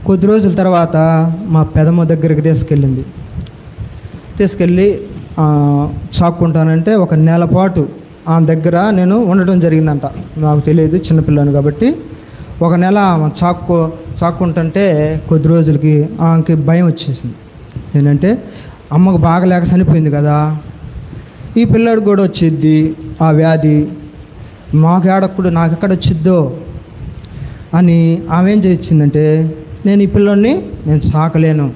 కొద్ది రోజుల తర్వాత మా పెదమ్మ దగ్గరికి తీసుకెళ్ళి చాక్కుంటానంటే ఒక నెల పాటు ఆమె దగ్గర నేను ఉండటం జరిగిందంట. నాకు తెలియదు, చిన్నపిల్లని కాబట్టి. ఒక నెల చాక్కుంటుంటే కొద్ది రోజులకి ఆమెకి భయం వచ్చేసింది. ఏంటంటే అమ్మకు బాగలేక చనిపోయింది కదా, ఈ పిల్లాడు కూడా వచ్చిద్ది ఆ వ్యాధి, నాకు ఎక్కడ వచ్చిద్దో అని ఆమె ఏం చేసిందంటే, నేను ఈ పిల్లోడిని నేను సాకలేను,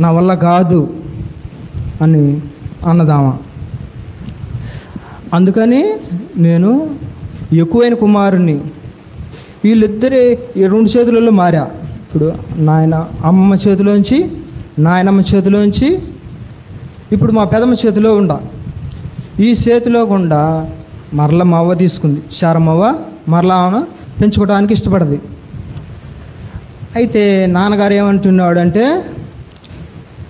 నా వల్ల కాదు అని అన్నదామా. అందుకని నేను ఎక్కువైన కుమారుని వీళ్ళిద్దరే ఈ 2 చేతులలో మారా. ఇప్పుడు అమ్మమ్మ చేతిలోంచి, నాయనమ్మ చేతిలోంచి, ఇప్పుడు మా పెదమ్మ చేతిలో ఈ చేతిలో గుండా మరల మా అవ్వ తీసుకుంది. శారమ్మవ్వ మరలా పెంచుకోవడానికి ఇష్టపడది. అయితే నాన్నగారు ఏమంటున్నాడంటే,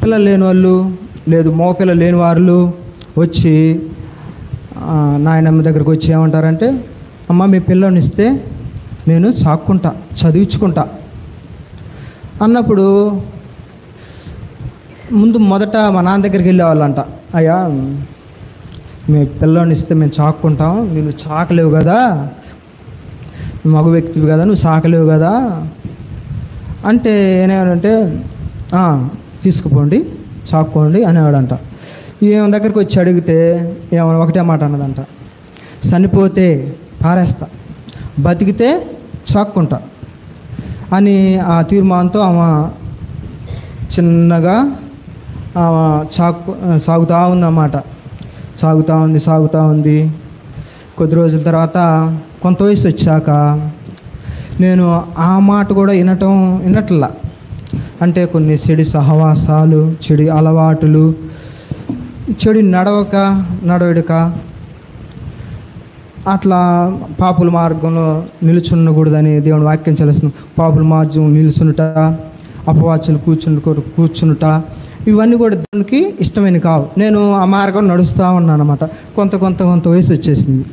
పిల్లలు లేని వాళ్ళు లేదు మగ పిల్లలు లేని వారు వచ్చి నాయనమ్మ దగ్గరికి వచ్చి ఏమంటారంటే, అమ్మ మీ పిల్లని ఇస్తే నేను చాక్కుంటా, చదివించుకుంటా అన్నప్పుడు మొదట మా నాన్న దగ్గరికి వెళ్ళేవాళ్ళంట. అయ్యా మీ పిల్లని ఇస్తే మేము చాక్కుంటాం, నువ్వు చాకలేవు కదా, మగ వ్యక్తివి కదా, నువ్వు చాకలేవు కదా అంటే ఏమేమంటే, తీసుకుపోండి చాక్కోండి అనేవాడంట. ఈమె దగ్గరికి వచ్చి అడిగితే ఏమైనా ఒకటే మాట అన్నదంట, చనిపోతే పారేస్తా, బతికితే చాక్కుంటా అని ఆ తీర్మానంతో ఆమె చిన్నగా సాగుతూ ఉందన్నమాట. సాగుతూ ఉంది. కొద్ది రోజుల తర్వాత కొంత వయసు వచ్చాక నేను ఆ మాట కూడా వినట్లా. అంటే కొన్ని చెడు సహవాసాలు, చెడు అలవాటులు, చెడు నడవడిక అట్లా పాపుల మార్గంలో నిలుచుండకూడదని దేవుని వాక్యం చెల్లిస్తుంది. పాపుల మార్గం నిలుచునుట, అపవాచులు కూర్చునుట, ఇవన్నీ కూడా దేవునికి ఇష్టమైన కావు. నేను ఆ మార్గం నడుస్తూ ఉన్నాను అన్నమాట. కొంత వయసు వచ్చేసింది.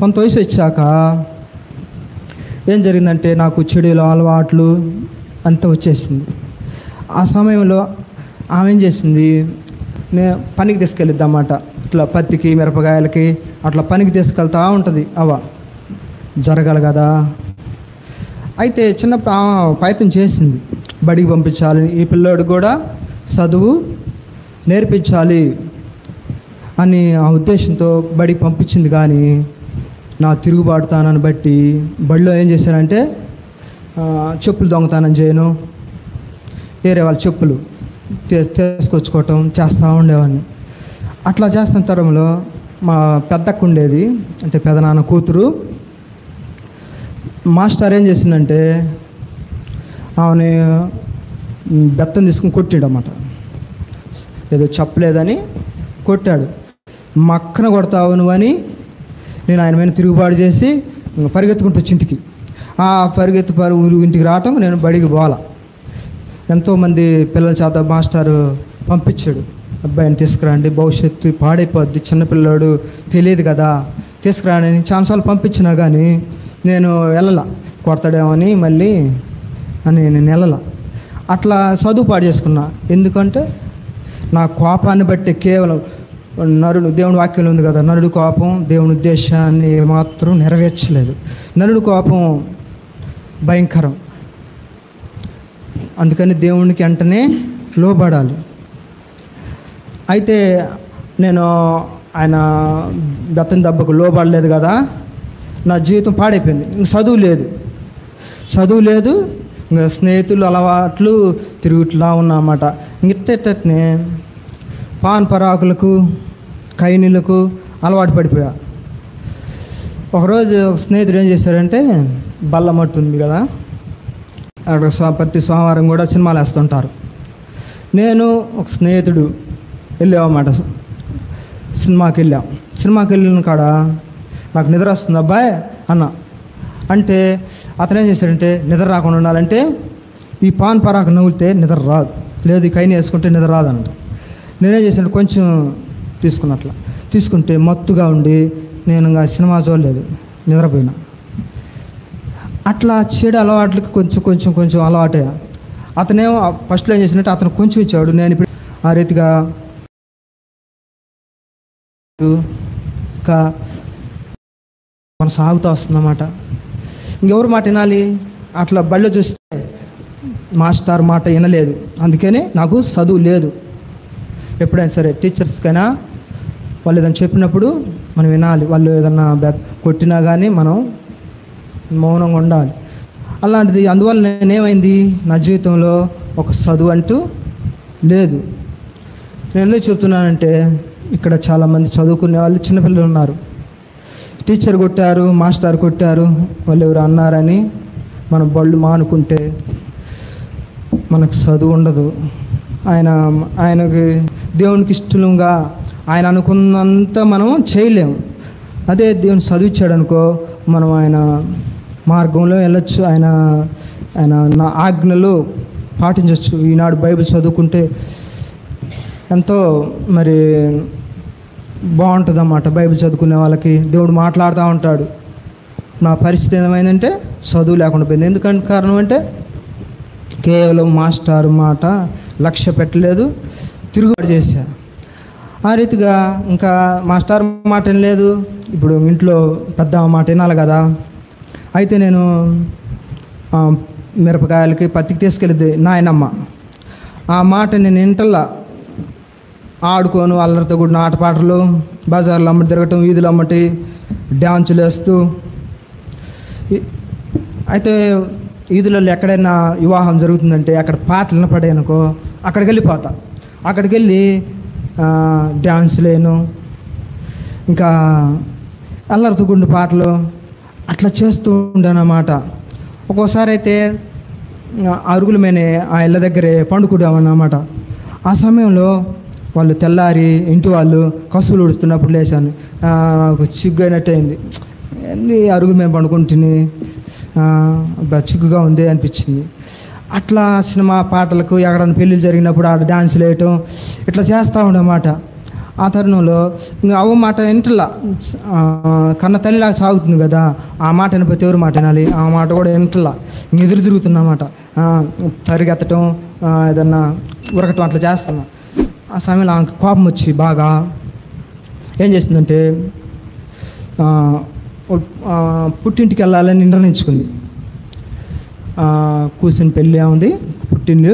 కొంత వయసు వచ్చాక ఏం జరిగిందంటే, నాకు చెడుల అలవాట్లు అంతా వచ్చేసింది. ఆ సమయంలో ఆమె ఏం చేసింది, నేను పనికి తీసుకెళ్ళిద్దన్నమాట. ఇట్లా పత్తికి, మిరపకాయలకి అట్లా పనికి తీసుకెళ్తూ ఉంటుంది. జరగాలి కదా. అయితే చిన్నప్పుడు ప్రయత్నం చేసింది, బడికి పంపించాలి, ఈ పిల్లోడికి కూడా చదువు నేర్పించాలి అని ఆ ఉద్దేశంతో బడికి పంపించింది. కానీ నా తిరుగుబాటుతానని బట్టి బడిలో ఏం చేశానంటే, చెప్పులు దొంగతనం చేయను, వేరే వాళ్ళ చెప్పులు తీసుకొచ్చుకోవటం చేస్తూ ఉండేవాడిని. అట్లా చేస్తున్న తరంలో మా పెద్దక్క ఉండేది, అంటే పెదనాన్న కూతురు. మాస్టర్ ఏం చేసిందంటే, ఆమెని బెత్తం తీసుకుని కొట్టాడన్నమాట. ఏదో చెప్పలేదని కొట్టాడు. మక్కన కొడతావు నువ్వని నేను ఆయన మీద తిరుగుబాటు చేసి పరిగెత్తుకుంటూ వచ్చి ఇంటికి. ఇంటికి రావటం నేను బడికి పోవాలా. ఎంతోమంది పిల్లల చేత మాస్టారు పంపించాడు, అబ్బాయిని తీసుకురండి, భవిష్యత్తు పాడైపోద్ది, చిన్నపిల్లాడు తెలియదు కదా, తీసుకురాని చాలాసార్లు పంపించినా కానీ నేను వెళ్ళాల, కొడతాడేమని మళ్ళీ అని నేను వెళ్ళాల. అట్లా చదువు పాడు చేసుకున్నా. ఎందుకంటే నా కోపాన్ని బట్టి కేవలం దేవుని వాక్యంలో ఉంది కదా, నరుడు కోపం దేవుని ఉద్దేశాన్ని మాత్రం నెరవేర్చలేదు. నరుడు కోపం భయంకరం. అందుకని దేవునికి వెంటనే లోబడాలి. అయితే నేను ఆయన బెత్తం దెబ్బకు లోబడలేదు కదా, నా జీవితం పాడైపోయింది. ఇంక చదువు లేదు, ఇంకా స్నేహితులు అలవాట్లు తిరుగుట్లా ఉన్నమాట. ఇంకెట్టనే పాన్ పరాకులకు, కైనీలకు అలవాటు పడిపోయా. ఒకరోజు ఒక స్నేహితుడు ఏం చేశారంటే, బల్లమట్టు ఉంది కదా, అక్కడ ప్రతి సోమవారం కూడా సినిమాలు వేస్తుంటారు. నేను ఒక స్నేహితుడు వెళ్ళామన్నమాట, సినిమాకి వెళ్ళిన కాడ నాకు నిద్ర వస్తుంది అబ్బాయి అన్న అంటే, అతను ఏం చేశాడంటే, నిద్ర రాకుండా ఉండాలంటే ఈ పాన్ పరాకు నవ్వులితే నిద్ర రాదు, లేదు ఈ కైని వేసుకుంటే నిద్ర రాదు అన్నట్టు. నేనేం చేశాను, కొంచెం తీసుకుంటే మత్తుగా ఉండి నేను ఇంకా సినిమా చూడలేదు, నిద్రపోయినా. అట్లా చెడు అలవాట్లకి కొంచెం అలవాటే. అతనేమో ఫస్ట్లో ఏం చేసినట్టు అతను కొంచెం ఇచ్చాడు, నేను ఇప్పుడు ఆ రీతిగా ఇంకా మన సాగుతూ వస్తుందన్నమాట. ఇంకెవరు మాట వినాలి? అట్లా బళ్ళో చూస్తే మాస్టర్ మాట వినలేదు, అందుకని నాకు చదువు లేదు. ఎప్పుడైనా సరే టీచర్స్కైనా వాళ్ళు ఏదైనా చెప్పినప్పుడు మనం వినాలి. వాళ్ళు ఏదన్నా కొట్టినా కానీ మనం మౌనంగా ఉండాలి. అలాంటిది అందువల్ల నేనేమైంది, నా జీవితంలో ఒక చదువు అంటూ లేదు. నేను ఎందుకు చెప్తున్నానంటే ఇక్కడ చాలామంది చదువుకునే వాళ్ళు చిన్నపిల్లలు ఉన్నారు. టీచర్ కొట్టారు, మాస్టర్ కొట్టారు, వాళ్ళు ఎవరు అన్నారని మన బళ్ళు మానుకుంటే మనకు చదువు ఉండదు. ఆయనకి దేవునికి ఇష్టంగా ఆయన అనుకున్నంత మనం చేయలేము. అదే దేవుని చదివించాడు అనుకో, మనం ఆయన మార్గంలో వెళ్ళొచ్చు, ఆయన నా ఆజ్ఞలు పాటించవచ్చు. ఈనాడు బైబిల్ చదువుకుంటే ఎంతో మరి బాగుంటుంది అన్నమాట. బైబిల్ చదువుకునే వాళ్ళకి దేవుడు మాట్లాడుతూ ఉంటాడు. నా పరిస్థితి ఏమైందంటే చదువు లేకుండా పోయింది. ఎందుకంటే కారణం అంటే కేవలం మాస్టర్ మాట లక్ష్య పెట్టలేదు, తిరుగుబాటు చేశా. ఆ రీతిగా ఇంకా మాస్టర్ మాట ఏం లేదు, ఇప్పుడు ఇంట్లో పెద్ద మాట వినాలి కదా. అయితే నేను మిరపకాయలకి పత్తికి తీసుకెళ్ళిద్ది నాయనమ్మ. ఆ మాట నేను ఇంటల్లా ఆడుకోను, అల్లరితో కూడిన ఆటపాటలు, బజార్లో అమ్మటి తిరగటం, వీధులు అమ్మటి డ్యాన్సులు వేస్తూ. అయితే వీధులలో ఎక్కడైనా వివాహం జరుగుతుందంటే అక్కడ పాటలు వినపడాయనుకో అక్కడికి వెళ్ళిపోతా. అక్కడికి వెళ్ళి డ్యాన్సులేను, ఇంకా అల్లరితో కూడిన పాటలు అట్లా చేస్తూ ఉండేనమాట. ఒక్కోసారి అయితే అరుగుల మీనే ఆ ఇళ్ళ దగ్గరే పండుకుంటామన్నమాట. ఆ సమయంలో వాళ్ళు తెల్లారి ఇంటి వాళ్ళు కసువులు ఉడుస్తున్నప్పుడు లేచాను. నాకు చిగ్గు అయినట్టయింది. ఏంది అరుగు మేము పండుకుంటుని చిగ్గుగా ఉంది అనిపించింది. అట్లా సినిమా పాటలకు ఎక్కడైనా పెళ్ళిళ్ళు జరిగినప్పుడు ఆడ డ్యాన్సులు వేయటం ఇట్లా చేస్తూ ఉండమాట. ఆ తరుణంలో ఇంకా అవ్వ మాట ఇంటలా కన్న తల్లిలాగా సాగుతుంది కదా, ఆ మాట వినకపోతే ఎవరు మాట వినాలి? ఆ మాట కూడా ఇంటలా ఎదురు తిరుగుతున్నమాట. పరిగెత్తటం, ఏదన్నా ఉరకటం అట్లా చేస్తున్నా. ఆ సమయంలో ఆమెకు కోపం వచ్చి బాగా ఏం చేసిందంటే పుట్టింటికి వెళ్ళాలని నిర్ణయించుకుంది. కూసిన పెళ్ళి ఉంది, పుట్టిండు,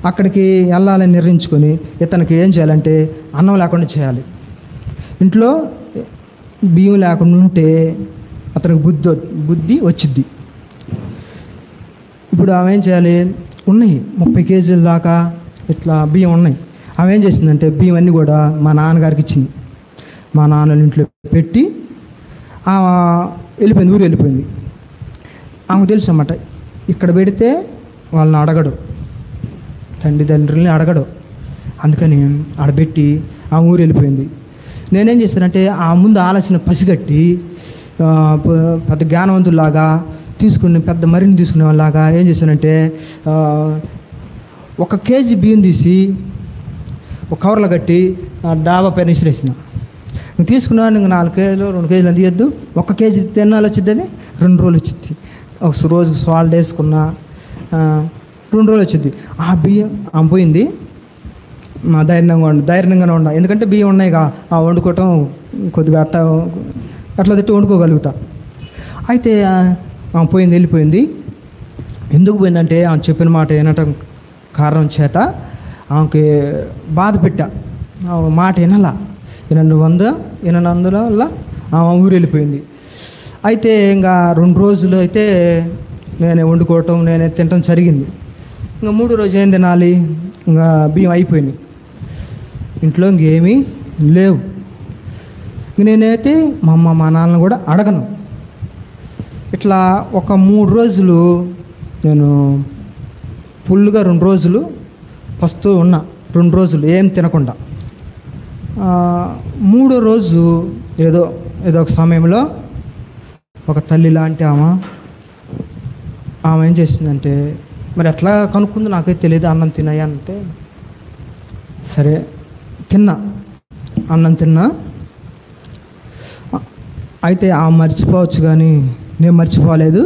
అక్కడికి వెళ్ళాలని నిర్ణయించుకొని ఇతనికి ఏం చేయాలంటే అన్నం లేకుండా చేయాలి. ఇంట్లో బియ్యం లేకుండా ఉంటే అతనికి బుద్ధి వచ్చిద్ది. ఇప్పుడు ఆమె ఏం చేయాలి? ఉన్నాయి 30 కేజీల దాకా ఇట్లా బియ్యం ఉన్నాయి. ఆమె ఏం చేసిందంటే బియ్యం అన్నీ కూడా మా నాన్నగారికి ఇచ్చింది. మా నాన్న ఇంట్లో పెట్టి వెళ్ళిపోయింది, ఊరు వెళ్ళిపోయింది. ఆమెకు తెలుసు అన్నమాట, ఇక్కడ పెడితే వాళ్ళని అడగడు, తండ్రిని అడగడు. అందుకని ఆడబెట్టి ఆ ఊరు వెళ్ళిపోయింది. నేనేం చేశానంటే ఆ ముందు ఆలోచన పసిగట్టి పెద్ద జ్ఞానవంతుల్లాగా తీసుకుని పెద్ద మరిని తీసుకునే వాళ్ళలాగా ఏం చేశానంటే 1 కేజీ బియ్యం తీసి ఒక కవర్లో కట్టి డాబా పైన విసిరేసిన. తీసుకున్నాను. ఇంక 4 కేజీలు 2 కేజీలు అని తీయద్దు, 1 కేజీ తిన్నాళ్ళు వచ్చింది, అది 2 రోజులు వచ్చింది. ఒక రోజుకు సాల్ట్ వేసుకున్నా 2 రోజులు వచ్చింది. ఆ బియ్యం ఆమె పోయింది. మా ధైర్యంగానే ఉండ, ఎందుకంటే బియ్యం ఉన్నాయిగా, వండుకోవటం కొద్దిగా అట్లా తిట్టి వండుకోగలుగుతా. అయితే ఆమె పోయింది, వెళ్ళిపోయింది. ఎందుకు పోయిందంటే ఆమె చెప్పిన మాట వినటం కారణం చేత ఆమెకి బాధ పెట్టా. మాట వినందువల్ల ఆమె ఊరు వెళ్ళిపోయింది. అయితే ఇంకా 2 రోజులు అయితే నేనే వండుకోవటం, నేనే తినటం జరిగింది. ఇంకా 3వ రోజు ఏం తినాలి? ఇంకా బియ్యం అయిపోయింది, ఇంట్లో ఇంకేమీ లేవు. నేనైతే మా అమ్మ మా నాన్న కూడా అడగను. ఇట్లా ఒక 3 రోజులు నేను ఫుల్గా 2 రోజులు పస్తూ ఉన్నా. 2 రోజులు ఏం తినకుండా. 3వ రోజు ఏదో ఒక సమయంలో ఒక తల్లి లాంటి ఆమె ఏం చేసిందంటే, మరి ఎట్లా కనుక్కుంది నాకైతే తెలియదు, అన్నం తిన్నాయా అంటే సరే తిన్నా, అన్నం తిన్నా. అయితే ఆమె మర్చిపోవచ్చు కానీ నేను మర్చిపోలేదు.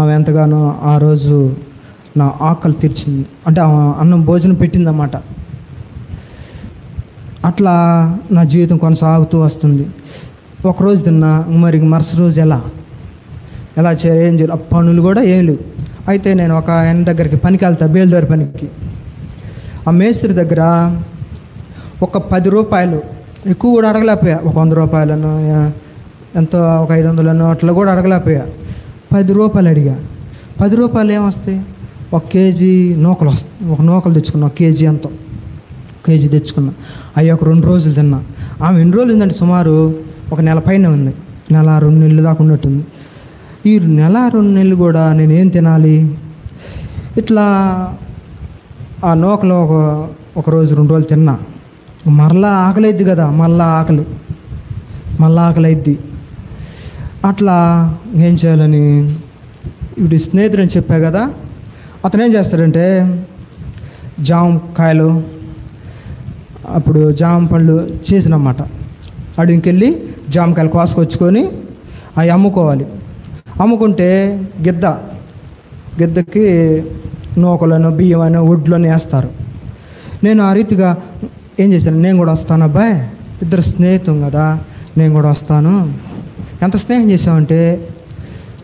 ఆమె ఎంతగానో ఆ రోజు నా ఆకలి తీర్చింది, అంటే అన్నం భోజనం పెట్టిందన్నమాట. అట్లా నా జీవితం కొనసాగుతూ వస్తుంది. ఒకరోజు తిన్నా, మరి మరుసటి రోజు ఎలా చేయాలి, ఏం చేయాలి, పనులు కూడా ఏం లేవు. అయితే నేను ఒక ఆయన దగ్గరికి పనికి వెళ్తా, బేల్దారి పనికి. ఆ మేస్త్రి దగ్గర ఒక 10 రూపాయలు ఎక్కువ కూడా అడగలేకపోయా, ఒక 100 రూపాయలను ఎంతో ఒక 500 అట్లా కూడా అడగలేకపోయా. 10 రూపాయలు అడిగా. 10 రూపాయలు ఏమొస్తాయి, 1 కేజీ నూకలు వస్తాయి. ఒక నూకలు తెచ్చుకున్నా, 1 కేజీ ఎంతో, 1 కేజీ తెచ్చుకున్నా. అవి ఒక 2 రోజులు తిన్నా. ఆమె ఎన్ని రోజులు ఉందంటే సుమారు ఒక నెల పైన ఉంది, నెల 2 నెలలు దాకా ఉన్నట్టుంది. ఈ నెల 2 నెలలు కూడా నేనేం తినాలి? ఇట్లా ఆ నూకలో ఒక రోజు 2 రోజులు తిన్నా. మరలా ఆకలి అయిద్ది కదా, మళ్ళా ఆకలి అయిద్ది. అట్లా ఏం చేయాలని ఇప్పుడు స్నేహితుడు అని చెప్పా కదా, అతను ఏం చేస్తాడంటే జామకాయలు, అప్పుడు జామ పళ్ళు చేసినమాట, అడిగికెళ్ళి జామకాయలు కోసుకొచ్చుకొని అవి అమ్ముకోవాలి. అమ్ముకుంటే గిద్దకి నూకలను బియ్యమని ఒడ్లను వేస్తారు. నేను ఆ రీతిగా ఏం చేశాను, నేను కూడా వస్తాను అబ్బాయి, ఇద్దరు స్నేహితం కదా, నేను కూడా వస్తాను. ఎంత స్నేహం చేసామంటే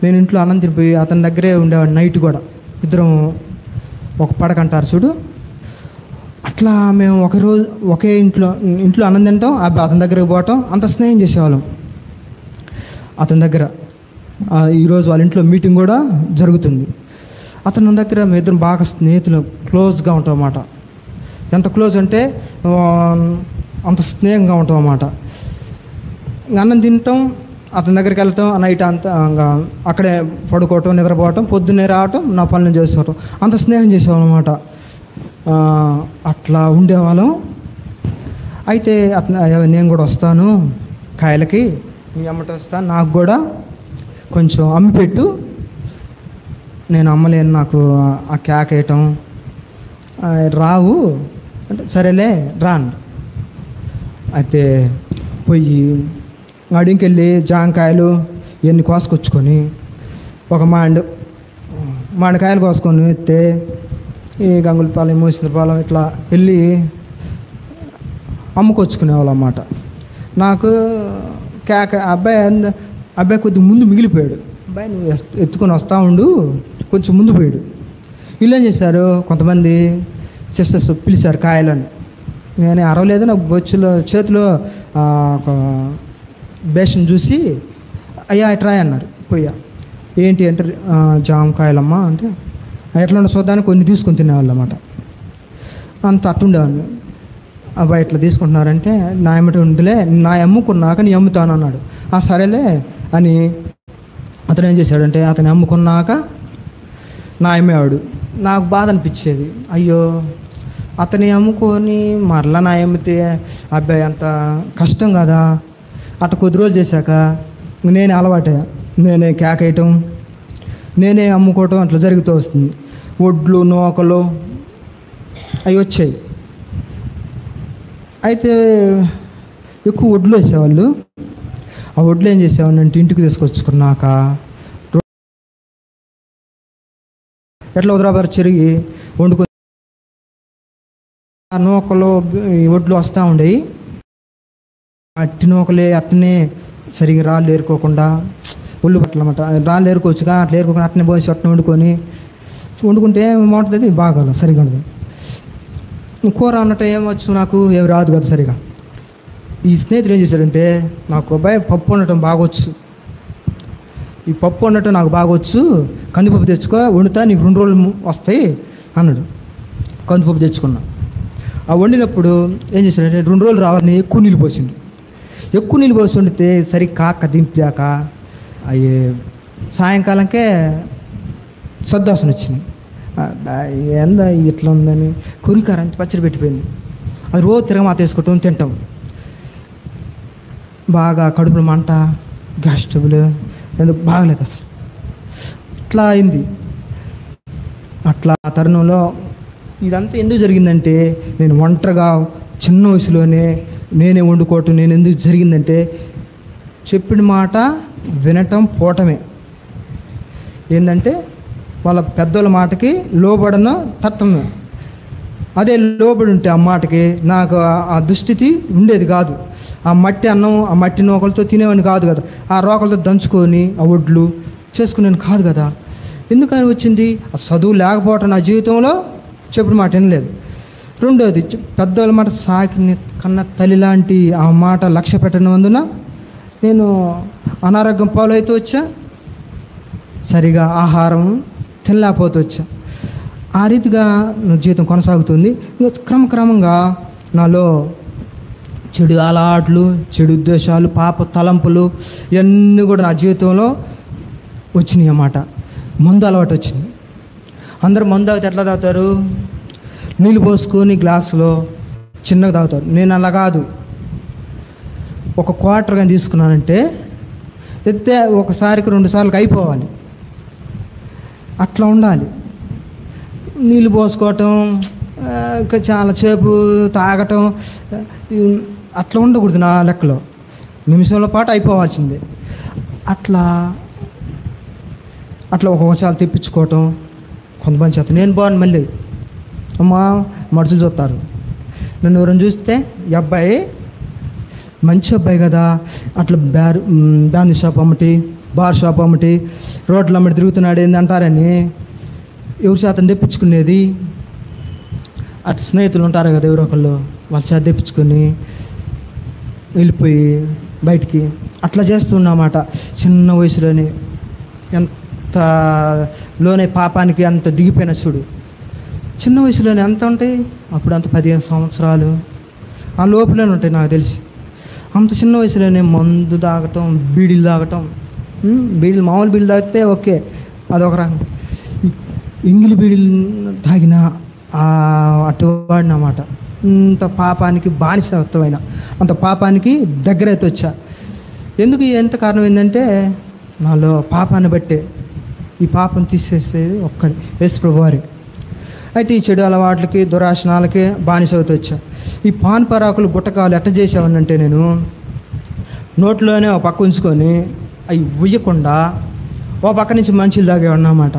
నేను ఇంట్లో అన్నం తినిపోయి అతని దగ్గరే ఉండేవాడు. నైట్ కూడా ఇద్దరం ఒక పడకంటారు చూడు, అట్లా మేము ఒకే ఇంట్లో అన్నం తింటాం, అతని దగ్గరికి పోవటం, అంత స్నేహం చేసేవాళ్ళం అతని దగ్గర. ఈరోజు వాళ్ళ ఇంట్లో మీటింగ్ కూడా జరుగుతుంది. అతని దగ్గర మేము ఇద్దరం బాగా స్నేహితులు, క్లోజ్గా ఉంటాం అన్నమాట. ఎంత క్లోజ్ అంటే అంత స్నేహంగా ఉంటాం అన్నమాట. అన్నం తింటాం, అతని దగ్గరికి వెళ్తాం, నైట్ అంతా అక్కడే పడుకోవటం, నిద్రపోవటం, పొద్దున్నే రావటం, నా పనులు చేసుకోవటం, అంత స్నేహం చేసేవాళ్ళం అన్నమాట. అట్లా ఉండేవాళ్ళం. అయితే నేను కూడా వస్తాను కాయలకి, మీ అమ్మట వస్తాను, నాకు కూడా కొంచెం అమ్మిపెట్టు, నేను అమ్మలేను, నాకు ఆ కేక్ వేయటం రావు అంటే, సరేలే రాను. అయితే పోయి అడిగికెళ్ళి జాంకాయలు ఇవన్నీ కోసుకొచ్చుకొని ఒక మామిడికాయలు కోసుకొని ఎత్తే ఈ గంగులపాలెం, మూసినపాలెం ఇట్లా వెళ్ళి అమ్ముకొచ్చుకునేవాళ్ళు అన్నమాట. నాకు కేక అబ్బాయి కొద్దిగా ముందు మిగిలిపోయాడు. అబ్బాయి నువ్వు ఎత్తుకొని వస్తూ ఉండు, కొంచెం ముందు పోయాడు. వీళ్ళు ఏం చేశారు, కొంతమంది సిస్టర్స్ పిలిచారు కాయలని. నేను అరవలేదు, నాకు బొచ్చులో చేతిలో ఒక బేషన్ చూసి అయ్యా ఇట్రా అన్నారు. పోయా, ఏంటి అంటే జామకాయలమ్మా అంటే, ఎట్లా ఉండే చూద్దానికి కొన్ని తీసుకొని తినేవాళ్ళు అన్నమాట. అంత అట్టుండేవాడిని. అబ్బాయి ఇట్లా తీసుకుంటున్నారంటే, నా ఏమిటి ఉందిలే, నా అమ్ముకున్నాక నీ అమ్ముతాను అన్నాడు. సరేలే అని అతను ఏం చేశాడంటే, అతను అమ్ముకున్నాక నా అమ్మేవాడు. నాకు బాధ అనిపించేది, అయ్యో అతని అమ్ముకొని మరలా నా అమ్మితే అబ్బాయి అంత కష్టం కదా. అట్లా కొద్ది రోజులు చేశాక నేనే అలవాటే, నేనే కేక్ వేయటం, నేనే అమ్ముకోవటం అట్లా జరుగుతూ వస్తుంది. ఒడ్లు నూకలు అవి వచ్చాయి. అయితే ఎక్కువ ఒడ్లు వేసేవాళ్ళు. ఆ ఒడ్లు ఏం చేసేవాడిని అంటే, ఇంటికి తీసుకొచ్చుకున్నాక ఎట్లా ఉదరాబారు చెరిగి వండుకొని, ఆ నూకలు ఒడ్లు వస్తూ ఉండేవి. అట్టి నూకలే అట్టనే సరిగ్గా రాళ్ళు ఏరుకోకుండా, ఒళ్ళు పట్టలన్నమాట, రాళ్ళు ఏరుకోవచ్చుగా, అట్లా ఏరుకోకుండా అట్టనే పోసి అట్టనే వండుకుంటే బాగుంటుంది, బాగా సరిగా ఉండదు. కూర అన్నట్టు ఏమవచ్చు, నాకు ఏమి రాదు కదా సరిగా. ఈ స్నేహితుడు ఏం చేశాడంటే, నాకు అబ్బాయి పప్పు వండటం బాగొచ్చు, ఈ పప్పు వండటం నాకు బాగొచ్చు, కందిపప్పు తెచ్చుకో, వండుతా, నీకు 2 రోజులు వస్తాయి అన్నాడు. కందిపప్పు తెచ్చుకున్నా. ఆ వండినప్పుడు ఏం చేశాడంటే, 2 రోజులు రావాలని ఎక్కువ నీళ్ళు పోసిండు. ఎక్కువ నీళ్ళు పోసి వండితే సరి కాక దింపాక అవి సాయంకాలంకే సద్దాసన వచ్చింది. ఏందా ఇట్లా ఉందని కొరికారంటే పచ్చడి పెట్టిపోయింది. అది రోజు తిరగమాత వేసుకోవటం, తింటాం, బాగా కడుపులో మంట, గ్యాస్ ట్రబుల్, ఎందుకు బాగలేదు అసలు. ఇట్లా అయింది. అట్లా తరుణంలో ఇదంతా ఎందుకు జరిగిందంటే, నేను ఒంటరిగా చిన్న వయసులోనే నేనే వండుకోవటం నేను ఎందుకు జరిగిందంటే, చెప్పిన మాట వినటం పోవటమే. ఏంటంటే వాళ్ళ పెద్దోళ్ళ మాటకి లోబడిన తత్వమే. అదే లోబడి ఉంటే ఆ మాటకి నాకు ఆ దుస్థితి ఉండేది కాదు. ఆ మట్టి అన్నం, ఆ మట్టి నూకలతో తినేవాడిని కాదు కదా. ఆ రోకలతో దంచుకొని ఆ ఒడ్లు చేసుకునేది కాదు కదా. ఎందుకని వచ్చింది? ఆ చదువు లేకపోవటం నా జీవితంలో చెప్పుడు మాట వినలేదు. రెండోది, పెద్దోళ్ళ మాట సాకిన కన్న తల్లి లాంటి ఆ మాట లక్ష్య పెట్టినందున నేను అనారోగ్యం పాలైతే వచ్చా, సరిగా ఆహారం తినలేకపోతే వచ్చా. ఆ రీతిగా నా జీవితం కొనసాగుతుంది. ఇంకా క్రమక్రమంగా నాలో చెడు అలవాట్లు, చెడు ఉద్దేశాలు, పాప తలంపులు ఇవన్నీ కూడా నా జీవితంలో వచ్చినాయి అన్నమాట. మందు అలవాటు వచ్చింది. అందరూ మందు తాగితే ఎట్లా తాగుతారు? నీళ్ళు పోసుకొని గ్లాసులో చిన్నగా తాగుతారు. నేను అలా కాదు. ఒక క్వార్టర్ కానీ తీసుకున్నానంటే ఎత్తితే ఒకసారికి 2 సార్లు అయిపోవాలి. అట్లా ఉండాలి. నీళ్ళు పోసుకోవటం, ఇంకా చాలా సేపు తాగటం అట్లా ఉండకూడదు. నా లెక్కలో నిమిషంలో పాటు అయిపోవాల్సిందే. అట్లా ఒక్కొక్కసారి తెప్పించుకోవటం కొంతమంది చేత. నేను బాగుంది మళ్ళీ అమ్మా మనుషులు చూస్తారు. నన్ను ఎవరైనా చూస్తే ఈ అబ్బాయి మంచి అబ్బాయి కదా, అట్లా బ్యాండ్ షాప్ అమ్మటి, బార్ షాప్ అమ్మటి, రోడ్లు అమ్మటి తిరుగుతున్నాడు ఏంది అంటారని ఎవరి శాతం తెప్పించుకునేది. అటు స్నేహితులు ఉంటారు కదా ఎవరో ఒకళ్ళు, వాళ్ళ చేత తెప్పించుకొని వెళ్ళిపోయి బయటికి అట్లా చేస్తున్నమాట. చిన్న వయసులోనే ఎంత లోనే పాపానికి అంత దిగిపోయిన చూడు. చిన్న వయసులోనే ఎంత ఉంటాయి అప్పుడు? అంత 15 సంవత్సరాలు ఆ లోపలనే ఉంటాయి నాకు తెలిసి. అంత చిన్న వయసులోనే మందు తాగటం, బీడీలు తాగటం. బీడీలు మామూలు బీడీలు తాగితే ఓకే, అదొక రకం. ఇంగిలి బీడీలు తాగిన అటువాడినమాట. అంత పాపానికి బానిసత్వమైన, అంత పాపానికి దగ్గర అయితే వచ్చా. ఎందుకు ఎంత కారణం ఏంటంటే నాలో పాపాన్ని బట్టే. ఈ పాపం తీసేసేది ఒక్కడి యేసు ప్రభువారే. అయితే ఈ చెడు అలవాట్లకి, దురాశనాలకి బానిస అవుతూ వచ్చా. ఈ పాన్ పరాకులు, గుట్టకాలు ఎట్ట చేసేవాడినంటే నేను నోట్లోనే ఒక పక్క ఉంచుకొని అవి ఉయ్యకుండా ఓ పక్క నుంచి మంచిలు తాగేవాడిని అన్నమాట.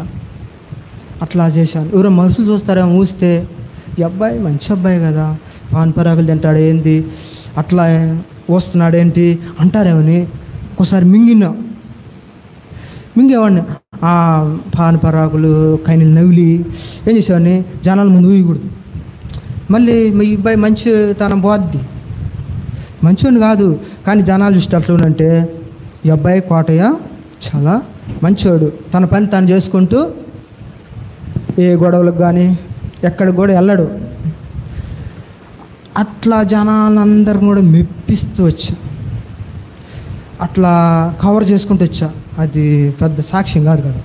అట్లా చేశాను. ఎవరో మనుషులు చూస్తారేమో, ఊస్తే ఈ అబ్బాయి మంచి అబ్బాయి కదా, పాన్ పరాకులు తింటాడు ఏంటి, అట్లా వస్తున్నాడు ఏంటి అంటారేమని ఒకసారి మింగేవాడిని. ఆ పాన్ పరాకులు కైనలు నవ్వులి ఏం చేసేవాడిని, జనాల ముందు ఊయకూడదు. మళ్ళీ ఈ అబ్బాయి మంచి తన పోద్ది, మంచివాడిని కాదు కానీ జనాలు దృష్టి అట్లా అంటే ఈ అబ్బాయి కోటయ్య చాలా మంచివాడు, తన పని తను చేసుకుంటూ ఏ గొడవలకు కానీ ఎక్కడికి కూడా వెళ్ళడు. అట్లా జనాలందరూ కూడా మెప్పిస్తూ వచ్చా, అట్లా కవర్ చేసుకుంటూ వచ్చా. అది పెద్ద సాక్ష్యం కాదు కదా,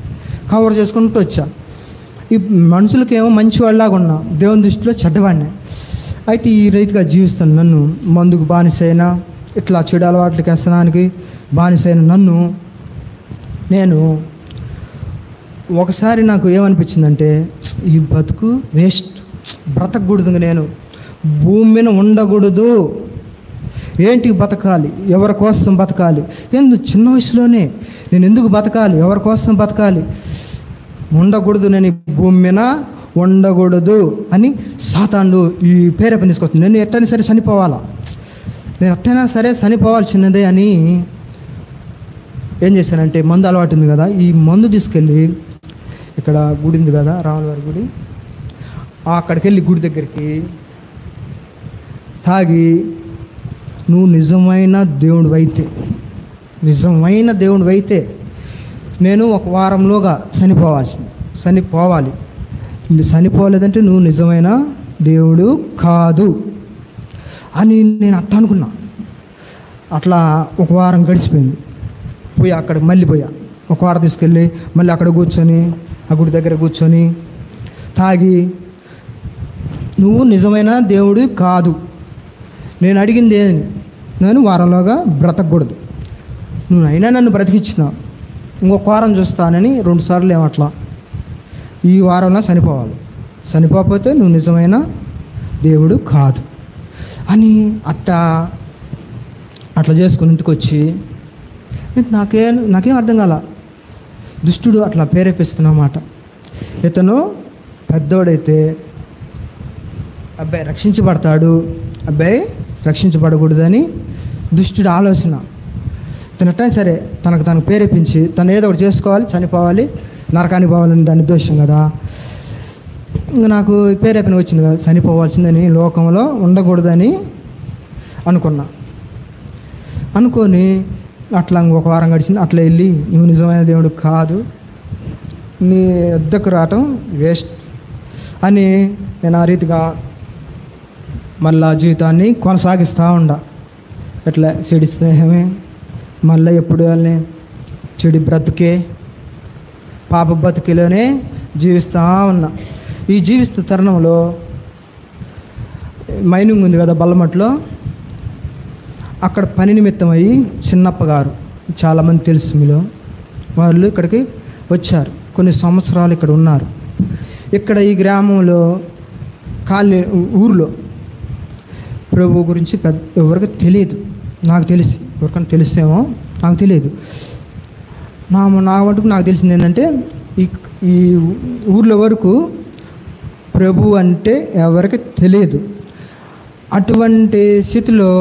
కవర్ చేసుకుంటూ వచ్చా. ఈ మనుషులకేమో మంచివాళ్ళలాగా ఉన్నా, దేవుని దృష్టిలో చెడ్డవాడిని. అయితే ఈ రీతిగా జీవిస్తాను. నన్ను మందుకు బానిసైన, ఇట్లా చెడు అలవాట్లకి వ్యసనానికి బానిసైన నన్ను నేను ఒకసారి నాకు ఏమనిపించిందంటే ఈ బతుకు వేస్ట్, బ్రతకూడదు, నేను భూమి మీద ఉండకూడదు. ఏంటి బతకాలి, ఎవరి కోసం బతకాలి, చిన్న వయసులోనే నేను ఎందుకు బతకాలి, ఎవరి కోసం బతకాలి, ఉండకూడదు, నేను ఈ భూమి మీద ఉండకూడదు అని సాతానుడు ఈ ప్రేరేపణ తీసుకొస్తుంది. నేను ఎట్టైనా సరే చనిపోవాలా, నేను ఎట్టైనా సరే చనిపోవాల్సినదే అని ఏం చేశానంటే, మందు అలవాటు ఉంది కదా, ఈ మందు తీసుకెళ్ళి ఇక్కడ గుడి ఉంది కదా, రాములవారి గుడి, అక్కడికి వెళ్ళి గుడి దగ్గరికి తాగి, నువ్వు నిజమైన దేవుడివైతే నేను 1 వారంలోగా చనిపోవాలి, చనిపోలేదంటే నువ్వు నిజమైన దేవుడు కాదు అని నేను అట్లా అనుకున్నా. అట్లా 1 వారం గడిచిపోయింది. అక్కడికి మళ్ళీ పోయా, 1 వారం తీసుకెళ్ళి మళ్ళీ అక్కడ కూర్చొని, ఆ గుడి దగ్గర కూర్చొని తాగి, నువ్వు నిజమైన దేవుడు కాదు, నేను అడిగింది నేను వారంలోగా బ్రతకూడదు, నువ్వు అయినా నన్ను బ్రతికిచ్చినావు, 1 వారం చూస్తానని 2 సార్లు ఏమట్లా, ఈ వారంలో చనిపోకపోతే నువ్వు నిజమైన దేవుడు కాదు అని అట్లా చేసుకుని ఇంటికి వచ్చి నాకేం అర్థం కాల. దుష్టుడు అట్లా ప్రేరేపిస్తున్నమాట. ఇతను పెద్దోడైతే అబ్బాయి రక్షించబడతాడు, అబ్బాయి రక్షించబడకూడదని దుష్టుడి ఆలోచన. తినటం సరే తనకు ప్రేరేపించి తను ఏదో ఒకటి చేసుకోవాలి, చనిపోవాలి, నరకానికి పోవాలని దాని ఉద్దేశం కదా. ఇంకా నాకు ప్రేరేపణ వచ్చింది కదా, చనిపోవాల్సిందని, లోకంలో ఉండకూడదని అనుకొని అట్లా ఇంకొక వారం గడిచింది. అట్లా వెళ్ళి నువ్వు నిజమైన దేవుడు కాదు, నీ వద్దకు రావటం వేస్ట్ అని నేను ఆ రీతిగా మళ్ళా జీవితాన్ని కొనసాగిస్తూ ఎట్లా చెడు స్నేహమే, మళ్ళీ ఎప్పుడు వాళ్ళని చెడు బ్రతుకే, పాప బతుకులోనే జీవిస్తూ ఉన్నా. ఈ జీవిస్తున్న తరుణంలో మైనింగ్ ఉంది కదా బల్లమట్లో, అక్కడ పని నిమిత్తం అయ్యి చిన్నప్ప గారు, చాలామంది తెలుసు మీలో, వాళ్ళు ఇక్కడికి వచ్చారు, కొన్ని సంవత్సరాలు ఇక్కడ ఉన్నారు. ఇక్కడ ఈ గ్రామంలో ఊరిలో ప్రభు గురించి ఎవరికి తెలియదు. నాకు తెలిసి ఎవరికైనా తెలిసేమో నాకు తెలియదు. నా మటుకు నాకు తెలిసింది ఏంటంటే ఈ ఊర్లో వరకు ప్రభు అంటే ఎవరికి తెలియదు. అటువంటి స్థితిలో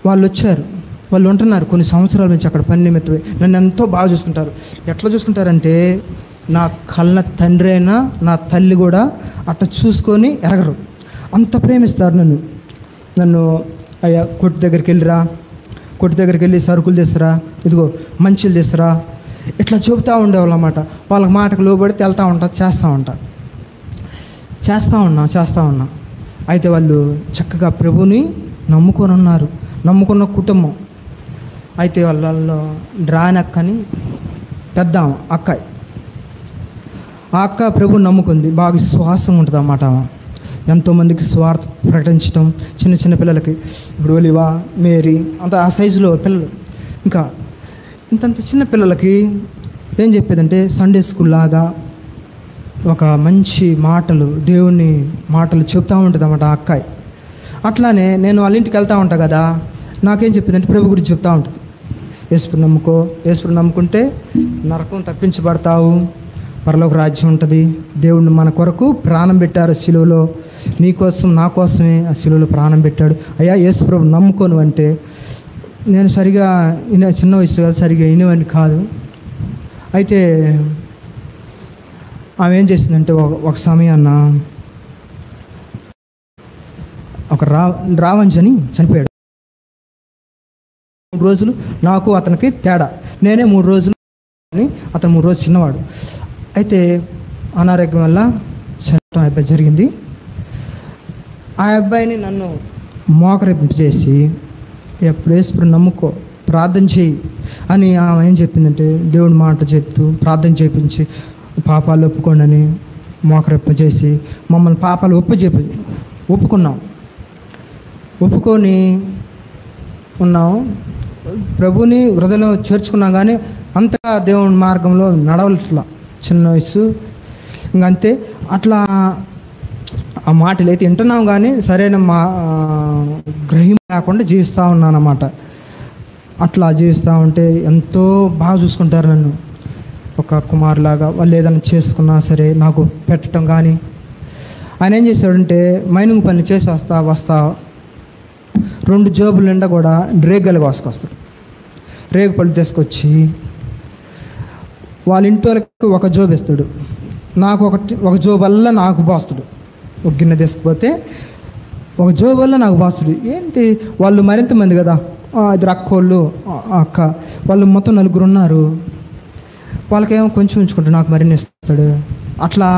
వాళ్ళు వచ్చారు, వాళ్ళు ఉంటున్నారు కొన్ని సంవత్సరాల నుంచి అక్కడ పని నిమిత్తమై. నన్ను ఎంతో బాగా చూసుకుంటారు. ఎట్లా చూసుకుంటారంటే నా కళ్ళ తండ్రి అయినా నా తల్లి కూడా అట్లా చూసుకొని ఎరగరు, అంత ప్రేమిస్తారు నన్ను. అయ్యా కొట్టు దగ్గరికి వెళ్ళి సరుకులు తెస్తారా, ఇదిగో మంచిలు తెస్తారా, ఇట్లా చెబుతూ ఉండేవాళ్ళు అన్నమాట. వాళ్ళకి మాటకు లోబడితే వెళ్తూ ఉంటా, చేస్తూ ఉన్నా. అయితే వాళ్ళు చక్కగా ప్రభుని నమ్ముకున్న కుటుంబం. అయితే వాళ్ళలో రానక్కని పెద్ద అక్క, ఆ అక్క ప్రభుని నమ్ముకుంది, బాగా విశ్వాసం ఉంటుంది అన్నమాట. ఎంతోమందికి స్వార్థ ప్రకటించడం, చిన్న పిల్లలకి, ఇప్పుడు ఒలివా, మేరీ, అంత ఆ సైజులో పిల్లలు, ఇంకా ఇంతంత చిన్న పిల్లలకి ఏం చెప్పేదంటే సండే స్కూల్ లాగా ఒక మంచి దేవుని మాటలు చెప్తూ ఉంటుంది అన్నమాట ఆ అక్కాయి. అట్లానే నేను వాళ్ళ ఇంటికి వెళ్తూ ఉంటా కదా, నాకేం చెప్పిందంటే ప్రభు గురించి చెప్తూ ఉంటుంది. యేసుని నమ్ముకుంటే నరకం తప్పించబడతావు, పరలోక రాజ్యం ఉంటుంది, దేవుడిని మన కొరకు ప్రాణం పెట్టారు శిలువలో, నీకోసం నా కోసమే ఆ శిలువలో ప్రాణం పెట్టాడు. అయ్యా యేసు ప్రభు నమ్ముకోను అంటే నేను సరిగా చిన్న వయసు కాదు, సరిగా వినేవాడిని కాదు. అయితే ఆమె ఏం చేసిందంటే ఒక సమయాన్న ఒక రావంజని చనిపోయాడు. 3 రోజులు నాకు అతనికి తేడా, నేనే 3 రోజులు, అతను 3 రోజులు చిన్నవాడు. అయితే అనారోగ్యం వల్ల చనిపోవడం అబ్బాయి జరిగింది. ఆ అబ్బాయిని నన్ను మోకరింపు చేసి ఎప్పుడు యేసుని నమ్ముకో, ప్రార్థన చేయి అని ఆమె ఏం చెప్పిందంటే దేవుడి మాట చెప్తూ ప్రార్థన చేయించి పాపాలు ఒప్పుకోండి అని మోకరింపు చేసి మమ్మల్ని పాపాలు ఒప్పుకొని ఉన్నాం. ప్రభుని హృదయంలో చేర్చుకున్నాం, కానీ అంతగా దేవుని మార్గంలో నడవట్లా, చిన్న వయసు ఇంకంతే. అట్లా ఆ మాటలు అయితే వింటున్నాం కానీ సరైన గ్రహం లేకుండా జీవిస్తూ ఉన్నాను అన్నమాట. అట్లా జీవిస్తూ ఉంటే ఎంతో బాగా చూసుకుంటారు నన్ను, ఒక కుమారులాగా. వాళ్ళు ఏదైనా చేసుకున్నా సరే నాకు పెట్టడం కానీ. ఆయన ఏం చేశాడంటే మైనింగ్ పని చేసి వస్తా 2 జోబుల నిండా కూడా రేగలు కోసుకొస్తాడు. రేగు పళ్ళు తీసుకొచ్చి వాళ్ళ ఇంటి వాళ్ళకి ఒక జోబు ఇస్తాడు, నాకు ఒక జోబు వల్ల నాకు బాస్తుడు. ఒక గిన్నె తీసుకుపోతే ఒక జోబు వల్ల నాకు బాస్తుడు. ఏంటి వాళ్ళు మరింత మంది కదా, 2 అక్కోళ్ళు అక్క, వాళ్ళు మొత్తం 4 ఉన్నారు. వాళ్ళకేమో కొంచెం ఉంచుకుంటాడు, నాకు మరిన్ని ఇస్తాడు. అట్లా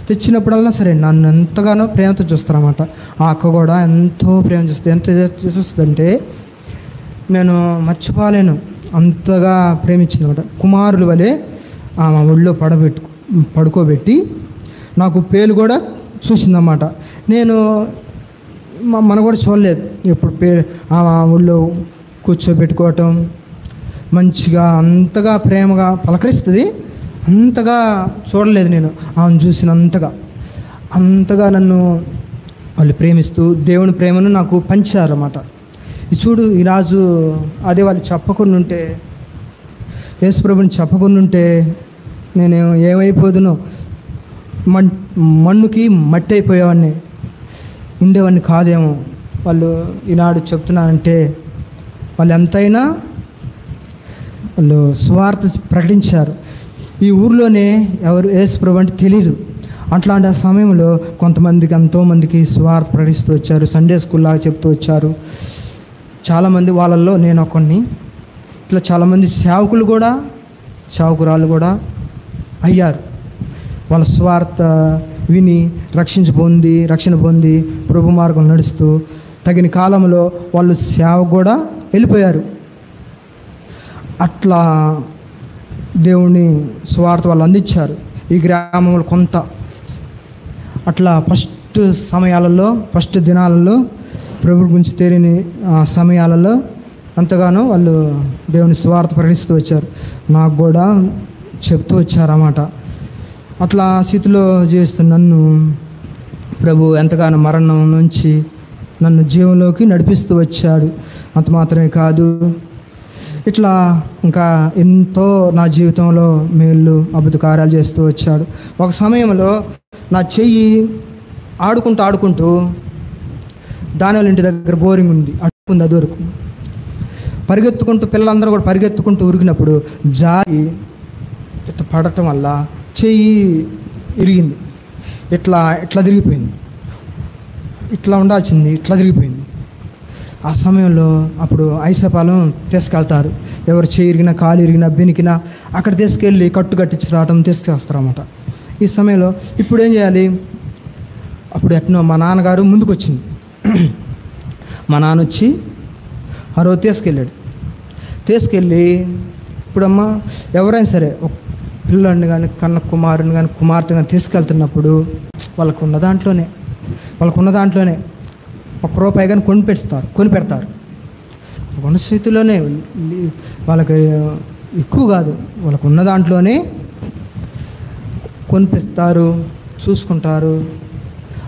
తెచ్చినప్పుడల్లా సరే నన్ను ఎంతగానో ప్రేమతో చూస్తారన్నమాట. ఆ అక్క కూడా ఎంతో ప్రేమ చూస్తుంది. ఎంత చూస్తుందంటే నేను మర్చిపోలేను, అంతగా ప్రేమించింది అనమాట. కుమారుల వలె ఆమె ఒళ్ళో పడుకోబెట్టి నాకు పేలు కూడా చూసిందన్నమాట. నేను మన కూడా చూడలేదు ఎప్పుడు ఆమె ఒళ్ళో కూర్చోబెట్టుకోవటం, మంచిగా అంతగా ప్రేమగా పలకరిస్తుంది. అంతగా చూడలేదు నేను ఆమెను చూసినంతగా నన్ను వాళ్ళు ప్రేమిస్తూ దేవుని ప్రేమను నాకు పంచారన్నమాట. చూడు ఈరోజు అదే వాళ్ళు చెప్పకుండా ఉంటే, యేసుప్రభుని చెప్పకుండా ఉంటే నేను ఏమైపోదునో, మన్నుకి మట్టి అయిపోయేవాడిని, ఉండేవాడిని కాదేమో. వాళ్ళు ఈనాడు చెప్తున్నానంటే వాళ్ళు ఎంతైనా వాళ్ళు సువార్త ప్రకటించారు. ఈ ఊర్లోనే ఎవరు యేసు ప్రభు అంటే తెలియదు. అట్లాంటి ఆ సమయంలో కొంతమందికి, ఎంతోమందికి సువార్త ప్రకటిస్తూ వచ్చారు. సండే స్కూల్ లాగా చెప్తూ వచ్చారు. చాలామంది, వాళ్ళల్లో నేను ఒకరిని. ఇట్లా చాలామంది సేవకురాళ్ళు కూడా అయ్యారు. వాళ్ళ సువార్త విని రక్షణ పొంది ప్రభు మార్గం నడుస్తూ తగిన కాలంలో వాళ్ళు సేవ కూడా వెళ్ళిపోయారు. అట్లా దేవుని సువార్త వాళ్ళు అందించారు ఈ గ్రామంలో కొంత. అట్లా ఫస్ట్ దినాలలో ప్రభు గురించి తెలియని సమయాలలో అంతగానో వాళ్ళు దేవుని సువార్త ప్రకటిస్తూ వచ్చారు. నాకు కూడా చెప్తూ వచ్చారన్నమాట. అట్లా స్థితిలో జీవిస్తున్న నన్ను ప్రభు ఎంతగానో మరణం నుంచి నన్ను జీవంలోకి నడిపిస్తూ వచ్చాడు. అంత మాత్రమే కాదు, ఇట్లా ఇంకా ఎంతో నా జీవితంలో మేళ్ళు అద్భుత కార్యాలు చేస్తూ వచ్చాడు. ఒక సమయంలో నా చెయ్యి ఆడుకుంటూ దానివాళ్ళ ఇంటి దగ్గర బోరింగ్ ఉంది, అడుకుంది. అది వరకు పరిగెత్తుకుంటూ పిల్లలందరూ కూడా పరిగెత్తుకుంటూ ఉరికినప్పుడు జారి ఇట్లా పడటం వల్ల చెయ్యి ఇరిగింది. ఇట్లా తిరిగిపోయింది. ఇట్లా ఉండాల్సింది ఇట్లా తిరిగిపోయింది. ఆ సమయంలో అప్పుడు ఐసపాలెం తీసుకెళ్తారు. ఎవరు చెయ్యి ఇరిగినా, కాలు ఇరిగినా, బెనికినా అక్కడ తీసుకెళ్ళి కట్టు కట్టించి రావటం తీసుకొస్తారన్నమాట. ఈ సమయంలో ఇప్పుడు ఏం చేయాలి? అప్పుడు ఎట్నో మా నాన్నగారు ముందుకు వచ్చింది. మా నాన్న వచ్చి ఆ రోజు తీసుకెళ్ళి ఇప్పుడమ్మ ఎవరైనా సరే ఒక పిల్లాడిని కానీ కుమారుని కానీ కుమార్తె కానీ తీసుకెళ్తున్నప్పుడు వాళ్ళకు ఉన్న దాంట్లోనే ₹1 కానీ కొని పెడతారు. ఉన్న స్థితిలోనే వాళ్ళకి ఎక్కువ కాదు, వాళ్ళకు ఉన్న దాంట్లోనే కొనిపిస్తారు, చూసుకుంటారు.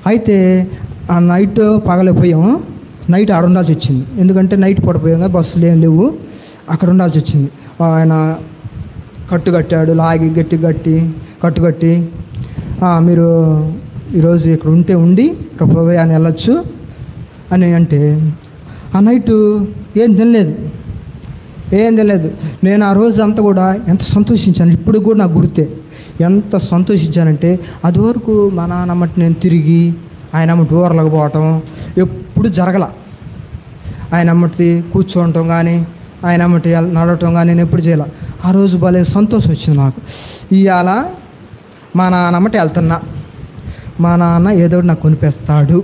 అయితే ఆ నైట్ పగలిపోయాము. నైట్ ఆడ ఉండాల్సి వచ్చింది. ఎందుకంటే నైట్ పడిపోయాం కదా, బస్సులు ఏం లేవు, అక్కడ ఉండాల్సి వచ్చింది. ఆయన కట్టుకట్టాడు, లాగి కట్టుకట్టి మీరు ఈరోజు ఇక్కడ ఉండి ఇక్కడ ఉదయాన్ని వెళ్ళొచ్చు అని అంటే, ఆ నైటు ఏం తినలేదు. నేను ఆ రోజు అంతా కూడా ఎంత సంతోషించాను, ఇప్పుడు కూడా నాకు గుర్తే. ఎంత సంతోషించానంటే అది వరకు మా నాన్నమ్మటి నేను తిరిగి ఆయన అమ్మటి ఊర్లకు పోవటం ఎప్పుడు జరగల. ఆయన అమ్మటి కూర్చోవటం కానీ, ఆయన అమ్మటి నడవటం కానీ నేను ఎప్పుడు చేయాల. ఆ రోజు భలే సంతోషం వచ్చింది నాకు. ఇవాళ మా నాన్నమ్మటి వెళ్తున్నా, మా నాన్న ఏదో ఒకటి నాకు కొనిపిస్తాడు,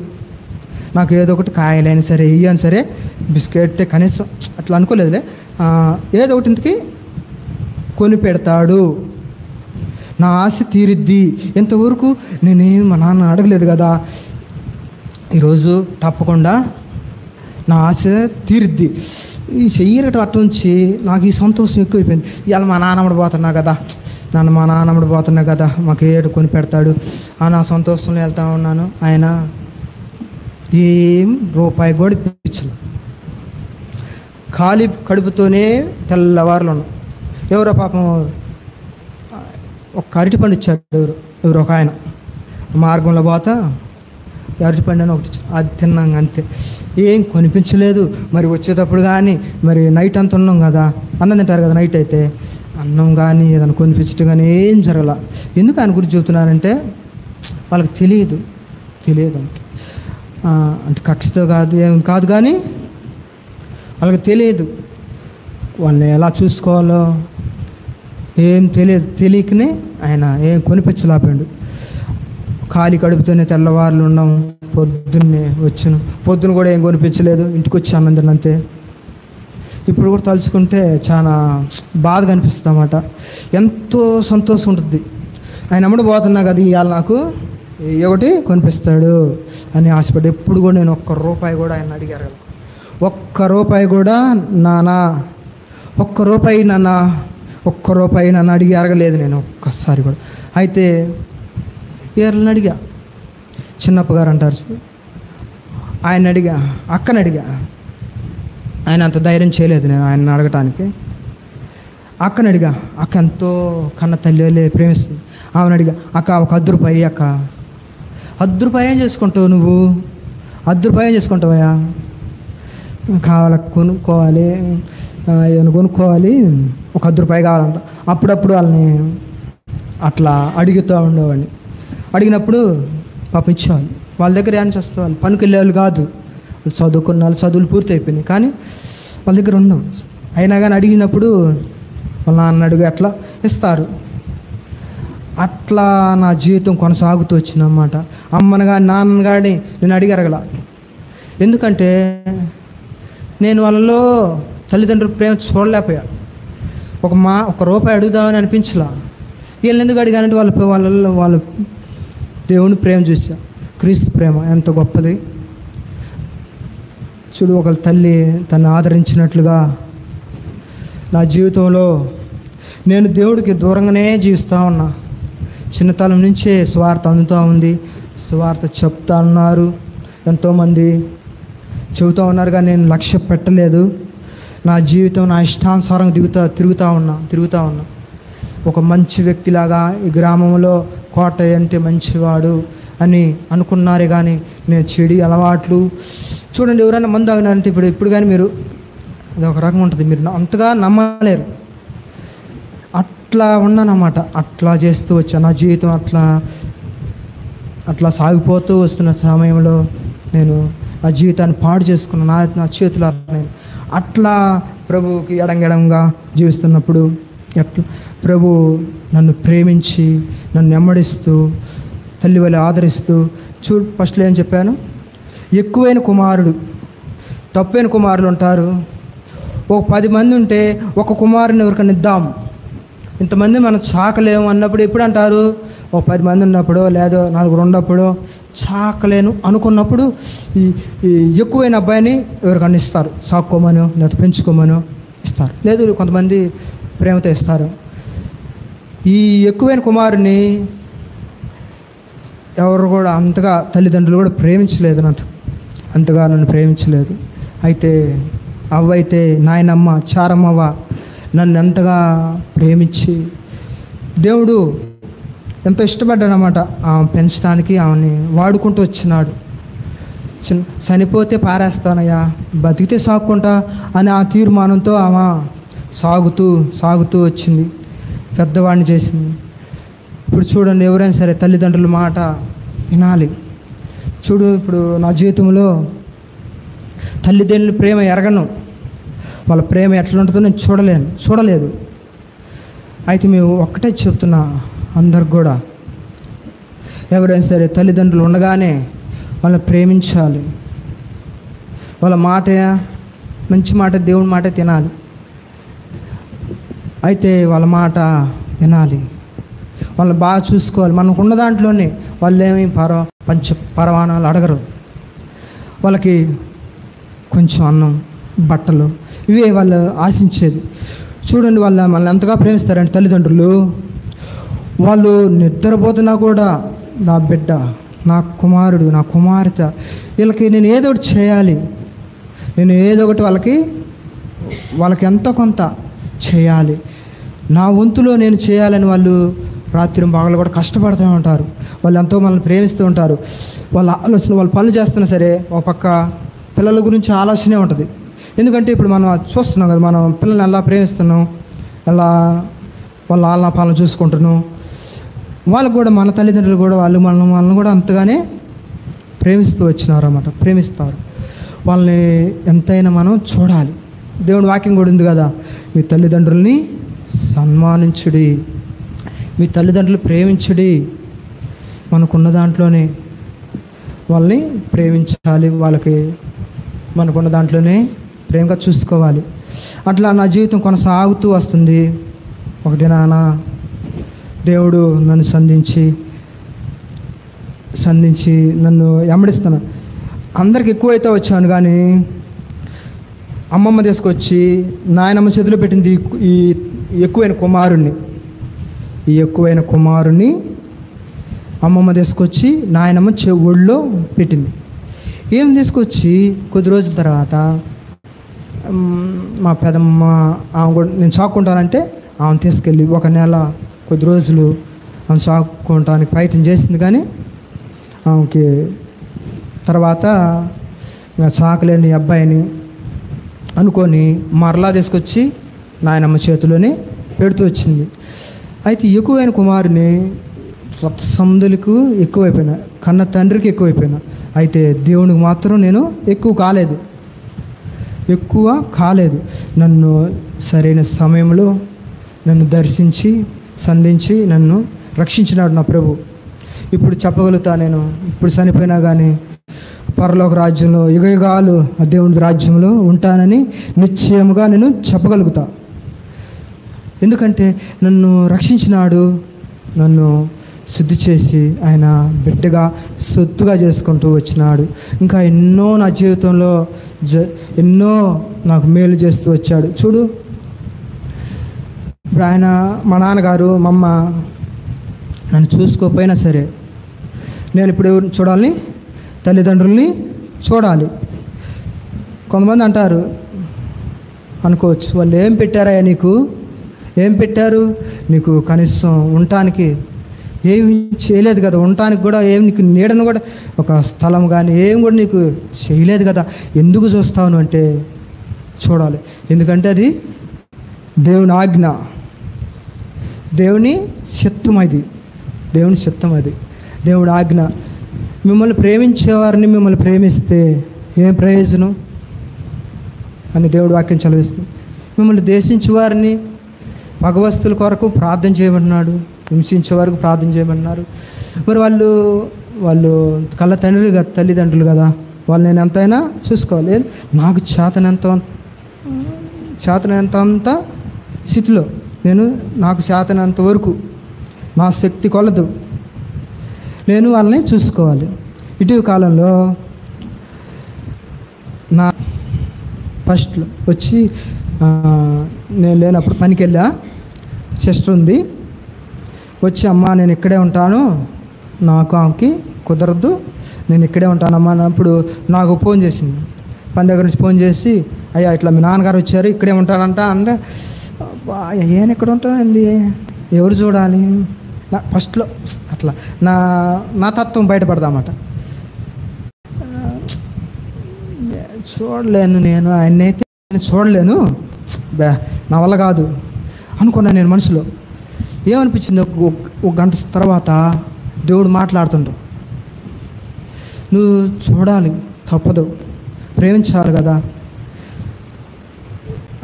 నాకు ఏదో ఒకటి కాయలైనా సరే ఇయ్యని సరే బిస్కెట్ కనీసం అట్లా అనుకోలేదులే, ఏదో ఒకటి ఇంతకి కొని పెడతాడు, నా ఆశ తీరిద్ది. ఇంతవరకు నేనేం మా నాన్న అడగలేదు కదా, ఈరోజు తప్పకుండా నా ఆశ తీరిద్ది. ఈ చెయ్యరట అటు నుంచి నాకు ఈ సంతోషం ఎక్కువైపోయింది. ఇవాళ మా నాన్నమ్మడి పోతున్నా కదా, మాకు ఏడు కొని పెడతాడు నా సంతోషంలో వెళ్తా ఉన్నాను. ఆయన ఏం రూపాయి కూడా ఇప్పించలేదు. ఖాళీ కడుపుతోనే తెల్లవారులు ఉన్నాం. ఎవరో పాపం ఒక అరటిపండు ఇచ్చాడు, ఎవరు ఒక ఆయన మార్గంలో పోతా అరటిపండు అని ఒకటి ఇచ్చాడు. అది తిన్నాం అంతే, ఏం కొనిపించలేదు. మరి వచ్చేటప్పుడు కానీ మరి నైట్ అంతా ఉన్నాం కదా, అన్నం తింటారు కదా నైట్ అయితే, అన్నం కానీ ఏదైనా కొనిపించడం కానీ ఏం జరగల. ఎందుకు ఆయన గురించి చెబుతున్నానంటే వాళ్ళకి తెలియదు అంటే కక్షతో కాదు, ఏం కాదు, కానీ వాళ్ళకి తెలియదు వాళ్ళని ఎలా చూసుకోవాలో ఏం తెలియకనే ఆయన ఏం కొనిపించలేపాడు. ఖాళీ కడుపుతోనే తెల్లవారులు ఉన్నాం. పొద్దున కూడా ఏం కొనిపించలేదు, ఇంటికి వచ్చి అన్నం తిన్నంతే. ఇప్పుడు కూడా తలుచుకుంటే చాలా బాధగా అనిపిస్తుంది అన్నమాట. ఎంతో సంతోషం ఉంటుంది. ఆయన అమ్మడు పోతున్నా కదా, ఇవాళ నాకు ఒకటి కొనిపిస్తాడు అని ఆశపడి. ఎప్పుడు కూడా నేను ₹1 కూడా ఆయన అడిగారు, ₹1 కూడా నాన్న, ₹1 నన్ను అడిగి అడగలేదు నేను ఒక్కసారి కూడా. అయితే ఎవరిని అడిగా, చిన్నప్ప గారు అంటారు, ఆయన అడిగా, అక్కని అడిగా. ఆయన అంత ధైర్యం చేయలేదు నేను ఆయన అడగటానికి. అక్కని అడిగా, అక్క ఎంతో కన్న తల్లి ప్రేమిస్తుంది. ఆమెను అడిగా, అక్క ఒక ₹10 అక్క, ₹10 ఏం చేసుకుంటావు నువ్వు? ₹10 ఏం చేసుకుంటావయ్యా? కావాలి, కొనుక్కోవాలి, ఏమైనా కొనుక్కోవాలి, ఒక ₹10 కావాలంట. అప్పుడప్పుడు వాళ్ళని అట్లా అడుగుతూ ఉండేవాడిని. అడిగినప్పుడు పాపం ఇచ్చేవాళ్ళు. వాళ్ళ దగ్గర ఏం చేస్తే వాళ్ళు పనికి వెళ్ళేవాళ్ళు కాదు, వాళ్ళు చదువుకున్న వాళ్ళు, చదువులు పూర్తి అయిపోయినాయి, కానీ వాళ్ళ దగ్గర ఉండవు. అయినా కానీ అడిగినప్పుడు వాళ్ళ నాన్న అడుగు అట్లా ఇస్తారు. అట్లా నా జీవితం కొనసాగుతూ వచ్చిందన్నమాట. అమ్మను కానీ నాన్నని కానీ నేను అడిగరగల. ఎందుకంటే నేను వాళ్ళలో తల్లిదండ్రుల ప్రేమ చూడలేకపోయా. ఒక రూపాయి అడుగుదామని అనిపించలా. వీళ్ళని ఎందుకు అడిగానంటే వాళ్ళ దేవుని ప్రేమ చూసా. క్రీస్తు ప్రేమ ఎంత గొప్పది చూడు. ఒక తల్లి తను ఆదరించినట్లుగా నా జీవితంలో నేను దేవుడికి దూరంగానే జీవిస్తూ ఉన్నా. చిన్నతనం నుంచే సువార్త అందుతూ ఉంది, సువార్త చెప్తా ఉన్నారు, ఎంతోమంది చెబుతూ ఉన్నారు, కానీ నేను లక్ష్య పెట్టలేదు. నా జీవితం నా ఇష్టానుసారం తిరుగుతూ ఉన్నా. ఒక మంచి వ్యక్తిలాగా ఈ గ్రామంలో కోటయ్య అంటే మంచివాడు అని అనుకున్నారే, కానీ నేను చెడు అలవాట్లు చూడండి. ఎవరైనా మందు తాగినారంటే ఇప్పుడు కానీ మీరు అది ఒక రకం ఉంటుంది, మీరు అంతగా నమ్మలేరు. అట్లా ఉన్నానన్నమాట. అట్లా చేస్తూ వచ్చా. నా జీవితం అట్లా సాగిపోతూ వస్తున్న సమయంలో నేను నా జీవితాన్ని పాడు చేసుకున్నా. నా చేతులు నేను అట్లా ప్రభువుకి ఎడంగా జీవిస్తున్నప్పుడు ఎట్లా ప్రభు నన్ను ప్రేమించి నన్ను నెమ్మడిస్తూ తల్లి వల్ల ఆదరిస్తూ ఫస్ట్లో ఏం చెప్పాను, ఎక్కువైన కుమారుడు, తప్పైన కుమారులు ఉంటారు. ఒక 10 మంది ఉంటే ఒక కుమారుని ఎవరికైనా ఇద్దాం, ఇంతమంది మనం చాకలేము అన్నప్పుడు ఎప్పుడు అంటారు, ఒక 10 మంది ఉన్నప్పుడు లేదా 4 ఉన్నప్పుడు చాకలేను అనుకున్నప్పుడు ఈ ఎక్కువైన అబ్బాయిని ఎవరికన్నా ఇస్తారు, సాక్కోమనో లేదా పెంచుకోమనో ఇస్తారు. లేదు కొంతమంది ప్రేమతో ఇస్తారు. ఈ ఎక్కువైన కుమారుని ఎవరు కూడా అంతగా తల్లిదండ్రులు కూడా ప్రేమించలేదు, అంతగా నన్ను ప్రేమించలేదు. అయితే అవ్వైతే నాయనమ్మ చారమ్మవ్వ నన్ను ఎంతగా ప్రేమించి దేవుడు ఎంతో ఇష్టపడ్డాడనమాట. ఆమె పెంచడానికి ఆమెని వాడుకుంటూ వచ్చినాడు. చనిపోతే పారేస్తానయ్యా, బతికితే సాగుకుంటా అని ఆ తీర్మానంతో ఆమె సాగుతూ వచ్చింది, పెద్దవాడిని చేసింది. ఇప్పుడు చూడండి, ఎవరైనా సరే తల్లిదండ్రుల మాట వినాలి. చూడు, ఇప్పుడు నా జీవితంలో తల్లిదండ్రుల ప్రేమ ఎరగను, వాళ్ళ ప్రేమ ఎట్లా ఉంటుందో నేను చూడలేదు. అయితే మేము ఒక్కటే చెప్తున్నా అందరికి కూడా, ఎవరైనా సరే తల్లిదండ్రులు ఉండగానే వాళ్ళని ప్రేమించాలి. వాళ్ళ మాట మంచి మాట, దేవుని మాట తినాలి. అయితే వాళ్ళ మాట వినాలి, వాళ్ళని బాగా చూసుకోవాలి. మనకు ఉన్న దాంట్లోనే వాళ్ళు ఏమి పరవానాలు అడగరు. వాళ్ళకి కొంచెం అన్నం, బట్టలు, ఇవే వాళ్ళు ఆశించేది. చూడండి, మనల్ని ఎంతగా ప్రేమిస్తారంటే తల్లిదండ్రులు. వాళ్ళు నిద్రపోతున్నా కూడా నా బిడ్డ, నా కుమారుడు, నా కుమార్తె, వీళ్ళకి నేను ఏదో ఒకటి చేయాలి, నేను ఏదో ఒకటి వాళ్ళకి ఎంతో కొంత చేయాలి, నా వంతులో నేను చేయాలని వాళ్ళు రాత్రి పగలు కూడా కష్టపడుతూ ఉంటారు. వాళ్ళు ఎంతో మనల్ని ప్రేమిస్తూ ఉంటారు. వాళ్ళ ఆలోచన, వాళ్ళు పనులు చేస్తున్నా సరే ఒక పక్క పిల్లల గురించి ఆలోచనే ఉంటుంది. ఎందుకంటే ఇప్పుడు మనం చూస్తున్నాం కదా, మనం పిల్లల్ని ఎలా ప్రేమిస్తున్నాం, ఎలా వాళ్ళ ఆలపాలను చూసుకుంటున్నాం. వాళ్ళకు కూడా మన తల్లిదండ్రులు కూడా వాళ్ళని కూడా అంతగానే ప్రేమిస్తూ ప్రేమిస్తారు. వాళ్ళని ఎంతైనా మనం చూడాలి. దేవుని వాక్యం కూడా ఉంది కదా, మీ తల్లిదండ్రుల్ని సన్మానించుడి, మీ తల్లిదండ్రులు ప్రేమించుడి. మనకున్న దాంట్లోనే వాళ్ళని ప్రేమించాలి, మనకున్న దాంట్లోనే ప్రేమగా చూసుకోవాలి. అట్లా నా జీవితం కొనసాగుతూ వస్తుంది. ఒక దినాన దేవుడు నన్ను సంధించి నన్ను వెంబడిస్తున్నాను. అందరికి ఎక్కువైతే వచ్చాను, కానీ అమ్మమ్మ తీసుకొచ్చి నాయనమ్మ చేతిలో పెట్టింది ఈ ఎక్కువైన కుమారుణ్ణి అమ్మమ్మ తీసుకొచ్చి నాయనమ్మ ఒళ్ళో పెట్టింది. ఏం తీసుకొచ్చి కొద్ది రోజుల తర్వాత మా పెదమ్మ ఆమె కూడా నేను చాక్కుంటానంటే ఆమెను తీసుకెళ్ళి ఒక నెల కొద్ది రోజులు ఆమె సాకుకోవటానికి ప్రయత్నం చేసింది. కానీ ఆమెకి తర్వాత ఇంకా సాకలేని అబ్బాయిని అనుకొని మరలా తీసుకొచ్చి నాయనమ్మ చేతిలోనే పెడుతూ వచ్చింది. అయితే ఎక్కువైన కుమారుని రక్తసంధులకు ఎక్కువైపోయినా, కన్న తండ్రికి ఎక్కువైపోయినా, అయితే దేవునికి మాత్రం నేను ఎక్కువ కాలేదు. నన్ను సరైన సమయంలో నన్ను దర్శించి సంధించి నన్ను రక్షించినాడు నా ప్రభు. ఇప్పుడు చెప్పగలుగుతా, నేను ఇప్పుడు చనిపోయినా కానీ పరలోక రాజ్యంలో యుగయుగాలు ఆ దేవుని రాజ్యంలో ఉంటానని నిశ్చయముగా నేను చెప్పగలుగుతా. ఎందుకంటే నన్ను రక్షించినాడు, నన్ను శుద్ధి చేసి ఆయన బిడ్డగా సొత్తుగా చేసుకుంటూ వచ్చినాడు. ఇంకా ఎన్నో నా జీవితంలో ఎన్నో నాకు మేలు చేస్తూ వచ్చాడు. చూడు, ఇప్పుడు ఆయన మా నాన్నగారు మా అమ్మ నన్ను చూసుకోకపోయినా సరే నేను ఇప్పుడు చూడాలి, తల్లిదండ్రుల్ని చూడాలి. కొంతమంది అంటారు, అనుకోవచ్చు, వాళ్ళు ఏం పెట్టారయ్యా నీకు, ఏం పెట్టారు నీకు, కనీసం ఉండటానికి ఏమి చేయలేదు కదా, ఉండటానికి కూడా ఏం నీకు నీడను కూడా ఒక స్థలం కానీ ఏం కూడా నీకు చేయలేదు కదా, ఎందుకు చూస్తావు అంటే చూడాలి. ఎందుకంటే అది దేవుని ఆజ్ఞ, దేవుని చిత్తం, దేవుని చిత్తం, దేవుని ఆజ్ఞ. మిమ్మల్ని ప్రేమించేవారిని మిమ్మల్ని ప్రేమిస్తే ఏం ప్రయోజనం అని దేవుడు వాక్యం చదివిస్తుంది. మిమ్మల్ని దేశించే వారిని భగవస్తుల కొరకు ప్రార్థన చేయమన్నాడు, హింసించే వరకు ప్రార్థన చేయమన్నారు. మరి వాళ్ళు కళ్ళ తల్లిదండ్రులు కదా, వాళ్ళు నేను ఎంతైనా చూసుకోవాలి. నాకు చేతనంత స్థితిలో నాకు చేతనంత వరకు నా శక్తి కొలదు నేను వాళ్ళని చూసుకోవాలి. ఇటీవల కాలంలో నా ఫస్ట్లో వచ్చి నేను లేనప్పుడు పనికి వెళ్ళా, సిస్టర్ ఉంది, వచ్చి అమ్మ నేను ఇక్కడే ఉంటాను, నాకు ఆమెకి కుదరదు, నేను ఇక్కడే ఉంటానమ్మా అన్నప్పుడు నాకు ఫోన్ చేసింది. పని దగ్గర నుంచి ఫోన్ చేసి, అయ్యా ఇట్లా మీ నాన్నగారు వచ్చారు, ఇక్కడే ఉంటానంట అంటే, ఏం ఎక్కడ ఉంటామండి, ఎవరు చూడాలి, నా ఫస్ట్లో అట్లా నా తత్వం బయటపడదామట. చూడలేను నేను ఆయన్నైతే చూడలేను, నా వల్ల కాదు అనుకున్నా నేను మనసులో. ఏమనిపించింది, ఒక గంట తర్వాత దేవుడు మాట్లాడుతుంటావు, నువ్వు చూడాలి, తప్పదు, ప్రేమించాలి కదా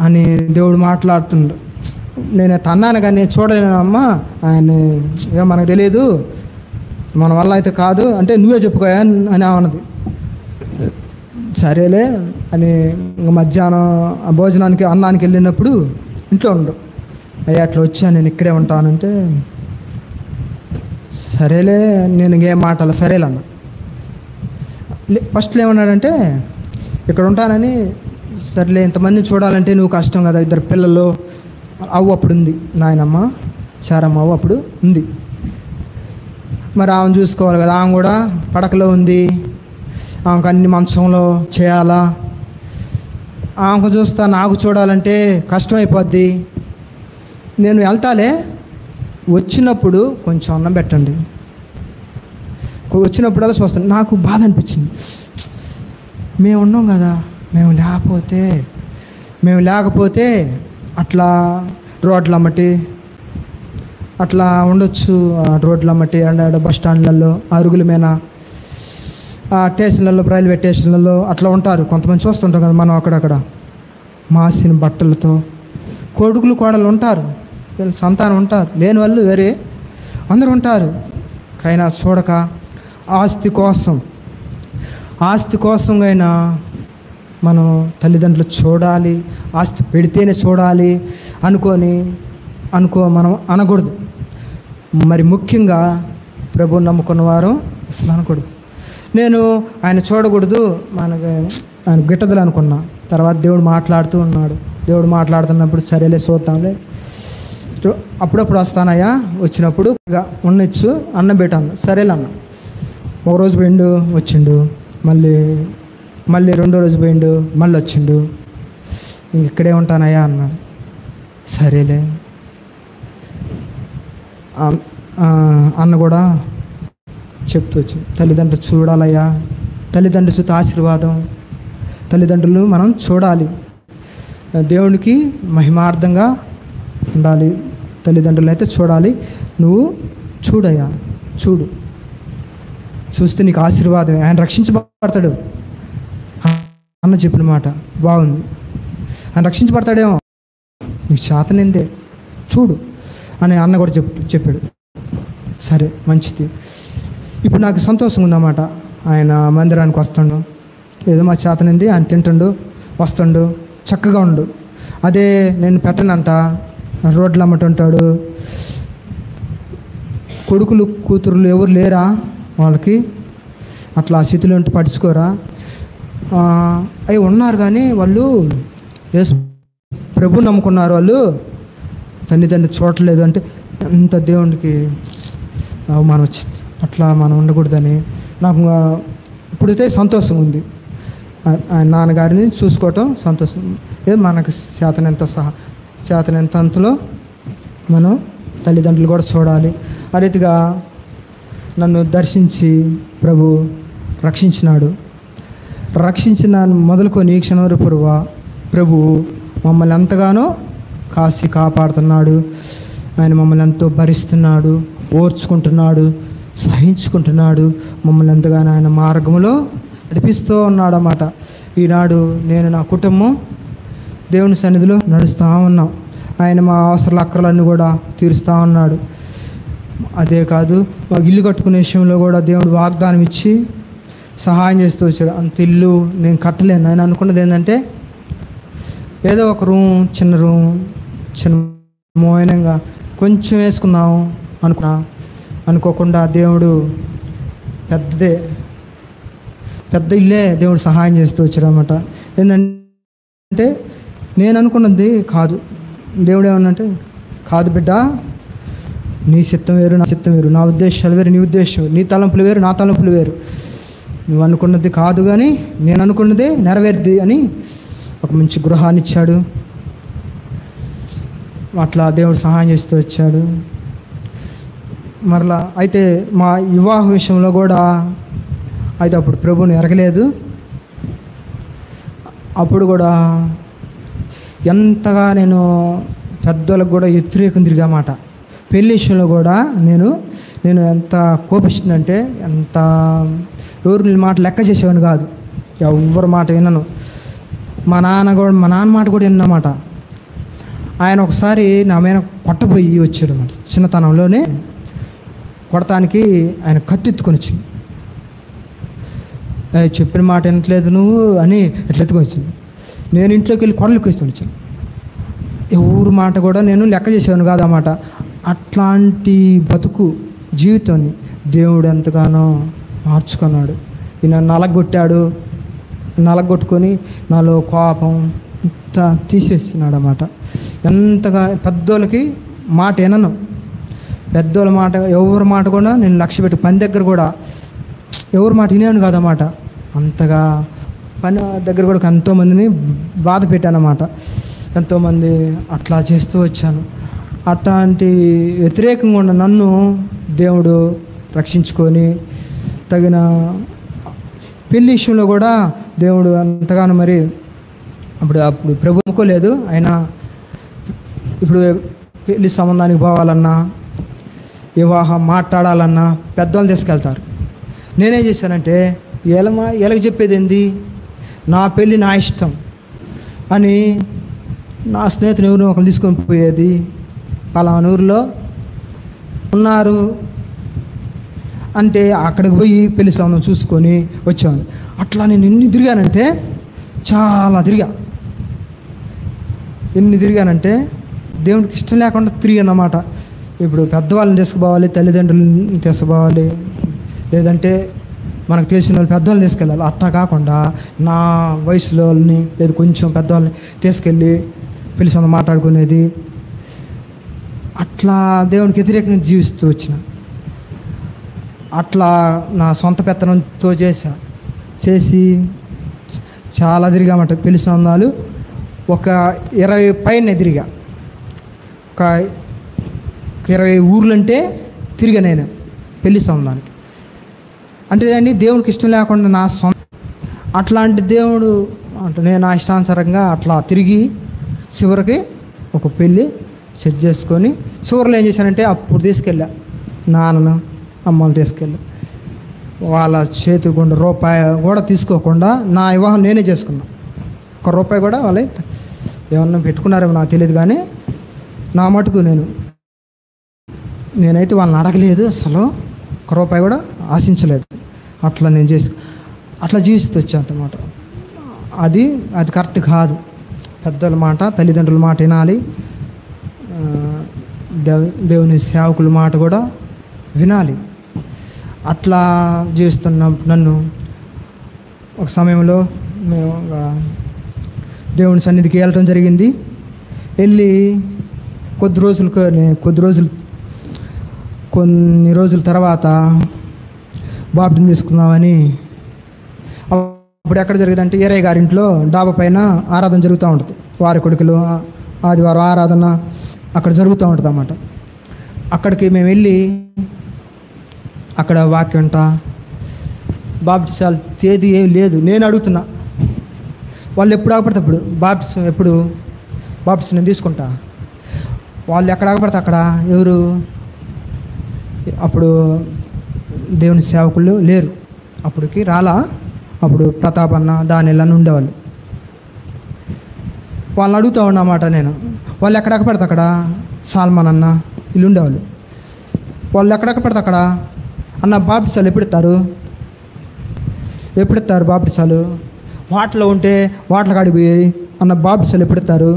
అని దేవుడు మాట్లాడుతుండు. నేను అట్లా అన్నాను కానీ చూడలేనమ్మా, ఆయన ఏమో మనకు తెలియదు, మన వల్ల అయితే కాదు అంటే నువ్వే చెప్పుకోయా అని అన్నది. సరేలే అని మధ్యాహ్నం భోజనానికి అన్నానికి వెళ్ళినప్పుడు ఇంట్లో ఉండు, అయ్యా అట్లా వచ్చాను నేను ఇక్కడే ఉంటానంటే, సరేలే నేను ఇంకేం మాటలు సరేలే అన్న. ఫస్ట్లో ఏమన్నాడంటే ఇక్కడ ఉంటానని, సరేలే ఇంతమందిని చూడాలంటే నువ్వు కష్టం కదా, ఇద్దరు పిల్లలు, అవ్వ అప్పుడు ఉంది, నాయనమ్మ చారమ్మ అవ్వ అప్పుడు ఉంది, మరి ఆమెను చూసుకోవాలి కదా, ఆమె కూడా పడకలో ఉంది, ఆమెకు అన్ని మంచంలో చేయాలా, ఆమెకు చూస్తా నాకు చూడాలంటే కష్టమైపోద్ది, నేను వెళ్తాలే, వచ్చినప్పుడు కొంచెం అన్నం పెట్టండి, వచ్చినప్పుడల్లా చూస్తాను. నాకు బాధ అనిపించింది, మేము ఉన్నాం కదా, మేము లేకపోతే అట్లా రోడ్ల అమ్మటి అట్లా ఉండొచ్చు, రోడ్ల అమ్మటి బస్ స్టాండ్లలో, అరుగుల మీద, స్టేషన్లలో, రైల్వే స్టేషన్లలో అట్లా ఉంటారు కొంతమంది, చూస్తుంటాం కదా మనం అక్కడక్కడ మాసిన బట్టలతో. కొడుకులు కోడలు ఉంటారు, వీళ్ళు సంతానం ఉంటారు, లేని వాళ్ళు వేరే అందరూ ఉంటారు. కైనా చూడక ఆస్తి కోసం అయినా మనం తల్లిదండ్రులు చూడాలి, ఆస్తి పెడితేనే చూడాలి మనం అనకూడదు. మరి ముఖ్యంగా ప్రభువుని నమ్ముకున్న వారు అసలు అనకూడదు. నేను ఆయన చూడకూడదు, ఆయన గిట్టదులు అనుకున్నా. తర్వాత దేవుడు మాట్లాడుతూ ఉన్నాడు. దేవుడు మాట్లాడుతున్నప్పుడు సరేలే చూద్దాంలే, అప్పుడప్పుడు వస్తానయ్యా, వచ్చినప్పుడు ఇక ఉండొచ్చు, అన్నం పెట్టాను, సరేలే అన్న. ఒకరోజు పోయిండు, వచ్చిండు, మళ్ళీ రెండో రోజు పోయిండు, మళ్ళీ వచ్చిండు, ఇక్కడే ఉంటానయ్యా అన్నాడు. సరేలే అన్న కూడా చెప్తూ వచ్చింది, తల్లిదండ్రులు చూడాలయ్యా, తల్లిదండ్రులు చూస్తే ఆశీర్వాదం, తల్లిదండ్రులు మనం చూడాలి, దేవునికి మహిమార్థంగా ఉండాలి, తల్లిదండ్రులు అయితే చూడాలి, నువ్వు చూడయ్యా, చూస్తే నీకు ఆశీర్వాదం, ఆయన రక్షించబడతాడు అన్న చెప్పిన మాట బాగుంది. ఆయన రక్షించబడతాడేమో, నీకు చేతనిందే చూడు అని అన్న కూడా చెప్పాడు. సరే మంచిది. ఇప్పుడు నాకు సంతోషంగా ఉందన్నమాట. ఆయన మందిరానికి వస్తాడు, ఏదో మా చేతనింది, ఆయన తింటుండు, వస్తాడు, చక్కగా ఉండు. అదే నేను పెట్టనంట, రోడ్లు అమ్మటుంటాడు, కొడుకులు కూతురులు ఎవరు లేరా వాళ్ళకి, అట్లా స్థితిలో ఉంటే పట్టించుకోరా, అవి ఉన్నారు కానీ వాళ్ళు యేసు ప్రభు నమ్ముకున్నారు, వాళ్ళు తల్లిదండ్రులు చూడట్లేదు అంటే ఎంత దేవునికి అవమానం వచ్చింది. అట్లా మనం ఉండకూడదని నాకు ఇప్పుడైతే సంతోషం ఉంది. ఆయన నాన్నగారిని చూసుకోవటం సంతోషం. మనకు చేతనంత అంతలో మనం తల్లిదండ్రులు కూడా చూడాలి. ఆ రీతిగా నన్ను దర్శించి ప్రభు రక్షించినాడు. రక్షించిన మొదలుకొని ఈ క్షణం వరకు ప్రభు మమ్మల్ని ఎంతగానో కాసి కాపాడుతున్నాడు. ఆయన మమ్మల్ని ఎంతో భరిస్తున్నాడు, ఓర్చుకుంటున్నాడు, సహించుకుంటున్నాడు. మమ్మల్ని ఎంతగానో ఆయన మార్గంలో నడిపిస్తూ ఉన్నాడు అన్నమాట. ఈనాడు నేను నా కుటుంబం దేవుని సన్నిధిలో నడుస్తూ ఉన్నాం. ఆయన మా అవసరాల అక్కర్లన్నీ కూడా తీరుస్తూ ఉన్నాడు. అదే కాదు, మా ఇల్లు కట్టుకునే విషయంలో కూడా దేవుడు వాగ్దానం ఇచ్చి సహాయం చేస్తూ వచ్చాడు. అంత ఇల్లు నేను కట్టలేను. ఆయన అనుకున్నది ఏంటంటే ఏదో ఒక చిన్న మోయనంగా కొంచెం వేసుకుందాం అనుకోకుండా దేవుడు పెద్ద ఇల్లే దేవుడు సహాయం చేస్తూ వచ్చాడు అన్నమాట. ఏంటంటే నేను అనుకున్నది కాదు, దేవుడు ఏమన్నంటే కాదు బిడ్డ, నీ చిత్తం వేరు నా చిత్తం వేరు, నా ఉద్దేశాలు వేరు నీ ఉద్దేశం, నీ తలంపులు వేరు నా తలంపులు వేరు, నువ్వు అనుకున్నది కాదు కానీ నేను అనుకున్నదే నెరవేరుద్ది అని ఒక మంచి గృహాన్ని ఇచ్చాడు. అట్లా దేవుడు సహాయం చేస్తూ వచ్చాడు. మరలా అయితే మా వివాహ విషయంలో కూడా అయితే అప్పుడు ప్రభువుని ఎరగలేదు. అప్పుడు కూడా ఎంతగా నేను పెద్దలకు కూడా వ్యతిరేకం తిరిగామాట. పెళ్లి విషయంలో కూడా నేను ఎంత కోపిస్తుందంటే ఎంత ఎవరి మాట లెక్క చేసేవాడిని కాదు, ఎవరి మాట విన్నాను. మా నాన్న మాట కూడా విన్నమాట. ఆయన ఒకసారి నా మీద కొట్టబోయి వచ్చాడు అన్నమాట. చిన్నతనంలోనే కొడతానికి ఆయన కత్తెత్తుకొని వచ్చింది. చెప్పిన మాట వినట్లేదు నువ్వు అని ఎట్లా ఎత్తుకొని వచ్చింది. నేను ఇంట్లోకి వెళ్ళి కొడలకు వేసుకొని వచ్చాను. ఎవరి మాట కూడా నేను లెక్క చేసేవాను కాదన్నమాట. అట్లాంటి బతుకు జీవితాన్ని దేవుడు ఎంతగానో మార్చుకున్నాడు. ఈయన నలగొట్టుకొని నాలో కోపం అంతా తీసేస్తున్నాడు అన్నమాట. ఎంతగా పెద్దోళ్ళకి మాట వినను, పెద్దోళ్ళ మాట ఎవరి మాట కూడా నేను లక్ష్య పెట్టి పని దగ్గర కూడా ఎవరి మాట వినేవాను కాదన్నమాట. అంతగా పని దగ్గర కూడా ఎంతోమందిని బాధ పెట్టానన్నమాట. ఎంతోమంది అట్లా చేస్తూ వచ్చాను. అట్లాంటి వ్యతిరేకంగా ఉన్న నన్ను దేవుడు రక్షించుకొని తగిన పెళ్లి విషయంలో కూడా దేవుడు అంతగానో మరి అప్పుడు ప్రభు అనుకోలేదు. ఆయన ఇప్పుడు పెళ్లి సంబంధానికి పోవాలన్నా వివాహం మాట్లాడాలన్నా పెద్దవాళ్ళు తీసుకెళ్తారు. నేనేం చేశానంటే ఎలాగ చెప్పేది ఏంది, నా పెళ్ళి నా ఇష్టం అని నా స్నేహితులు ఎవరు ఒకరు తీసుకొని పోయేది. పలానా ఊరిలో ఉన్నారు అంటే అక్కడికి పోయి పెళ్లి సంబంధం చూసుకొని వచ్చాను. అట్లా నేను ఎన్ని తిరిగానంటే చాలా తిరిగానంటే దేవుడికి ఇష్టం లేకుండా తిరిగానన్నమాట. ఇప్పుడు పెద్దవాళ్ళని తీసుకుపోవాలి, తల్లిదండ్రులను తీసుకుపోవాలి, లేదంటే మనకు తెలిసిన వాళ్ళు పెద్దవాళ్ళని తీసుకెళ్ళాలి. అట్లా కాకుండా నా వయసులో వాళ్ళని లేదా కొంచెం పెద్దవాళ్ళని తీసుకెళ్ళి పెళ్లి సంబంధం మాట్లాడుకునేది. అట్లా దేవునికి వ్యతిరేకంగా జీవిస్తూ వచ్చిన. అట్లా నా సొంత పెత్తనంతో చేసి చాలా తిరిగామట. పెళ్లి సంబంధాలు ఒక 20 పైన తిరిగా. ఒక 20 ఊర్లంటే తిరిగా నేను పెళ్లి సంబంధానికి. అంటే దాన్ని దేవునికి ఇష్టం లేకుండా నా సొంత అట్లాంటి దేవుడు అంటే నేను నా ఇష్టానుసారంగా అట్లా తిరిగి చివరికి ఒక పెళ్ళి సెట్ చేసుకొని చివరిలో ఏం చేశానంటే అప్పుడు తీసుకెళ్ళా నాన్నను అమ్మను తీసుకెళ్ళి వాళ్ళ చేతి గుండా రూపాయి కూడా తీసుకోకుండా నా వివాహం నేనే చేసుకున్నా. 1 రూపాయి కూడా వాళ్ళు ఏమన్నా పెట్టుకున్నారేమో నాకు తెలియదు, కానీ నా మటుకు నేనైతే వాళ్ళని అడగలేదు, అసలు 1 రూపాయి కూడా ఆశించలేదు. అట్లా నేను అట్లా జీవిస్తూ వచ్చాను అన్నమాట. అది కరెక్ట్ కాదు. పెద్దల మాట, తల్లిదండ్రుల మాట వినాలి, దేవుని సేవకుల మాట కూడా వినాలి. అట్లా జీవిస్తున్న నన్ను ఒక సమయంలో మేము దేవుని సన్నిధికి వెళ్ళటం జరిగింది. వెళ్ళి కొన్ని రోజుల తర్వాత బాప్టిజం తీసుకుందామని. అప్పుడు ఎక్కడ జరిగిందంటే ఏరయ్య గారింట్లో డాబా పైన ఆరాధన జరుగుతూ ఉంటుంది. వారి కొడుకులు ఆదివారం ఆరాధన అక్కడ జరుగుతూ ఉంటుంది అన్నమాట. అక్కడికి మేము వెళ్ళి అక్కడ వాక్యం బాప్టిజాల తేదీ ఏమి లేదు. నేను అడుగుతున్నా, వాళ్ళు ఎప్పుడు ఆగపడితే అప్పుడు బాప్టిజం నేను తీసుకుంటా. వాళ్ళు ఎక్కడ ఆగపడితే అక్కడ ఎవరు అప్పుడు దేవుని సేవకులు లేరు, అప్పటికి రాలా. అప్పుడు ప్రతాప్ అన్న దానిలా ఉండేవాళ్ళు. వాళ్ళని అడుగుతూ ఉన్నమాట నేను. వాళ్ళు ఎక్కడెక్క పడితే అక్కడ సాల్మాన్ అన్న వీళ్ళు ఉండేవాళ్ళు. వాళ్ళు ఎక్కడెక్క పడితే అక్కడ అన్న బాప్టిజాలు ఎప్పుడు ఇస్తారు బాప్టిజాలు వాటిలో ఉంటే వాటిలో కాడికి పోయి అన్న బాప్టిజాలు ఎప్పుడు ఇస్తారు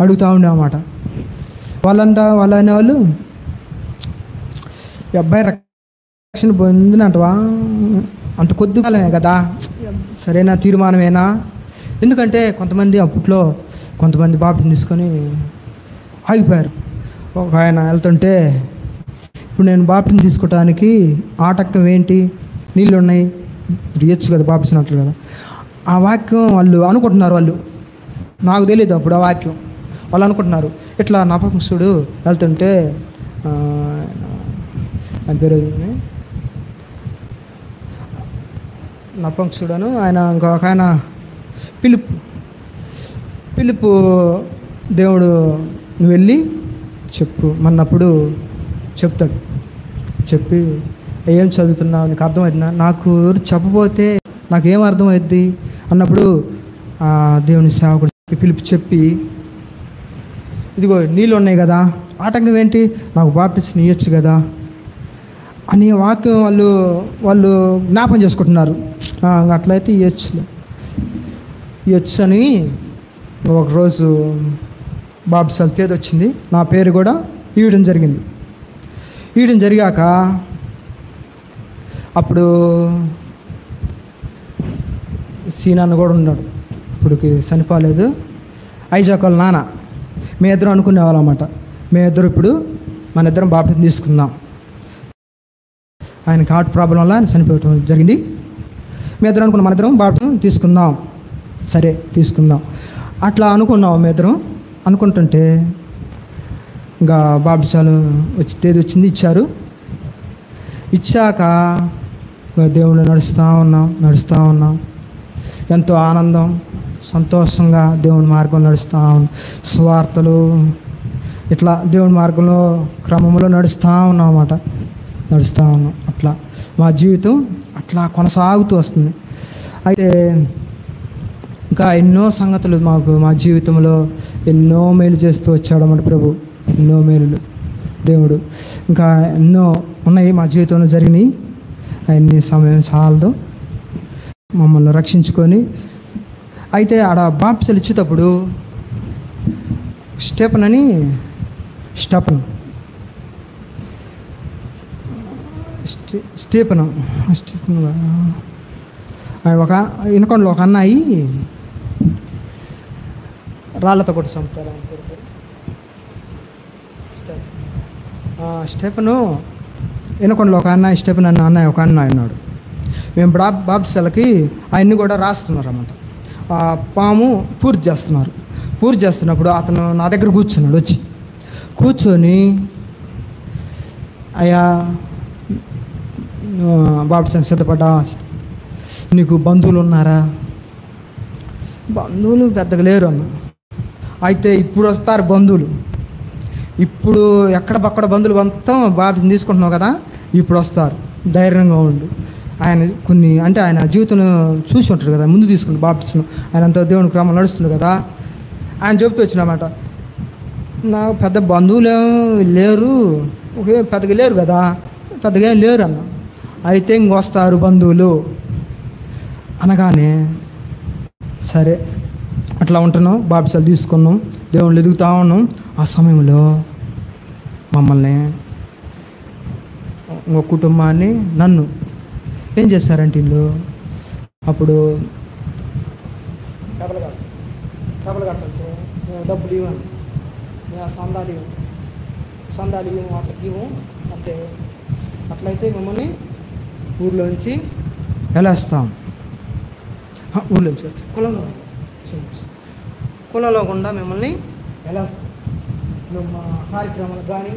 అడుగుతూ ఉండేవన్నమాట. వాళ్ళు అనేవాళ్ళు, ఈ అబ్బాయి రక్షణ పొందినట్టవా అంత కొద్ది కాలమే కదా, సరైన తీర్మానమేనా? ఎందుకంటే కొంతమంది బాప్టిజం తీసుకొని ఆగిపోయారు. ఒక ఆయన వెళ్తుంటే, ఇప్పుడు నేను బాప్టిజం తీసుకోవటానికి ఆటంకం ఏంటి, నీళ్ళు ఉన్నాయి ఇవ్వచ్చు కదా బాప్టిజం అంటారు కదా. ఆ వాక్యం వాళ్ళు అనుకుంటున్నారు, నాకు తెలియదు అప్పుడు ఆ వాక్యం. వాళ్ళు అనుకుంటున్నారు ఇట్లా నపంసుడు వెళ్తుంటే ఆయన పేరు నపంసుడను ఆయన ఇంకొక ఆయన పిలుపు దేవుడు నువ్వు వెళ్ళి చెప్పు మన్నప్పుడు చెప్తాడు. చెప్పి ఏం చదువుతున్నావు, నీకు అర్థమవుతుందా? నాకు ఎవరు చెప్పబోతే నాకేం అర్థమవుద్ది అన్నప్పుడు దేవుని సేవకుడు చెప్పి ఇదిగో నీళ్ళు ఉన్నాయి కదా, ఆటంకం ఏంటి, నాకు బాప్టిజం ఇవ్వచ్చు కదా అని వాక్యం వాళ్ళు జ్ఞాపం చేసుకుంటున్నారు. అట్లయితే ఇవ్వచ్చు అని ఒకరోజు బాప్టిజం తేదీ వచ్చింది. నా పేరు కూడా ఇవ్వడం జరిగాక అప్పుడు సీనాన్న కూడా ఉన్నాడు, ఇప్పుడుకి చనిపోలేదు, ఐజాక్ వాళ్ళ నాన్న. మేమిద్దరం అనుకునేవాళ్ళం అన్నమాట, మేమిద్దరం ఇప్పుడు మన ఇద్దరం బాప్టిజం తీసుకుందాం. ఆయనకి హార్ట్ ప్రాబ్లం వల్ల ఆయన చనిపోవటం జరిగింది. మేమిద్దరం అనుకున్నాం మన ఇద్దరం బాప్టిజం తీసుకుందాం, సరే తీసుకుందాం అట్లా అనుకున్నాం. మేమిద్దరం అనుకుంటుంటే ఇంకా బాప్టిజాలు తేదీ వచ్చింది, ఇచ్చాక దేవుళ్ళు నడుస్తూ ఉన్నాం. ఎంతో ఆనందం సంతోషంగా దేవుని మార్గం నడుస్తూ ఉన్నాం. సువార్తలు ఇట్లా దేవుని మార్గంలో క్రమంలో నడుస్తూ ఉన్నాం. అట్లా మా జీవితం అట్లా కొనసాగుతూ వస్తుంది. అయితే ఇంకా ఎన్నో సంగతులు మా జీవితంలో ఎన్నో మేలు చేస్తూ వచ్చాడు అన్నమాట ప్రభు. ఎన్నో మేలులు దేవుడు ఇంకా ఎన్నో ఉన్నాయి మా జీవితంలో జరిగినాయి. అవన్నీ సమయం చాలదు మమ్మల్ని రక్షించుకొని. అయితే ఆడ బాప్టిజం ఇచ్చేటప్పుడు స్టెఫన్ ఒక ఇనకొండలో ఒక అన్నాయి రాళ్ళతో కొట్టి చంపుతారు. స్టెఫను ఇనకొండలో ఒక అన్నయ్య, స్టెఫన్ అన్న అన్నయ్య ఒక అన్నయ్య ఉన్నాడు. మేము బాప్టిజాలకి ఆయన్ని కూడా రాస్తున్నారు అన్నమాట. పాము పూర్తి చేస్తున్నప్పుడు అతను నా దగ్గర కూర్చున్నాడు. కూర్చొని, అయ్యా బాప్టిజానికి సిద్ధపడ్డా, నీకు బంధువులు ఉన్నారా? బంధువులు పెద్దగా లేరు అన్న. అయితే ఇప్పుడు వస్తారు బంధువులు, ఇప్పుడు ఎక్కడ పక్కడ బంధువులు మొత్తం బాప్టిజం తీసుకుంటున్నావు కదా, ఇప్పుడు వస్తారు, ధైర్యంగా ఉండు. ఆయన కొన్ని అంటే ఆయన జీవితం చూసి ఉంటారు కదా, ముందు తీసుకుంటు బాప్టిజం, ఆయన అంత దేవుని క్రమం నడుస్తుంది కదా. ఆయన చెబుతూ వచ్చినమాట, నాకు పెద్ద బంధువులు లేరు, ఒకే పెద్దగా లేరు కదా, పెద్దగా ఏం లేరు అన్న. అయితే ఇంకొస్తారు బంధువులు అనగానే, సరే అట్లా ఉంటున్నాం, బాప్టిజాలు తీసుకున్నాం, దేవుళ్ళు ఎదుగుతూ ఉన్నాం. ఆ సమయంలో మమ్మల్ని, ఇంకో కుటుంబాన్ని, నన్ను ఏం చేస్తారంటే వీళ్ళు అప్పుడు డబ్బులు కడతాంటే డబ్బులు ఇవ్వండి, సందాలు ఇవ్వము, అట్లా ఇవ్వము అంటే, అట్లయితే మిమ్మల్ని ఊళ్ళో నుంచి వెళ్ళేస్తాం. ఊళ్ళో నుంచి కులంలో గుండా మిమ్మల్ని వెళ్ళేస్తాం. మా కార్యక్రమాలకు కానీ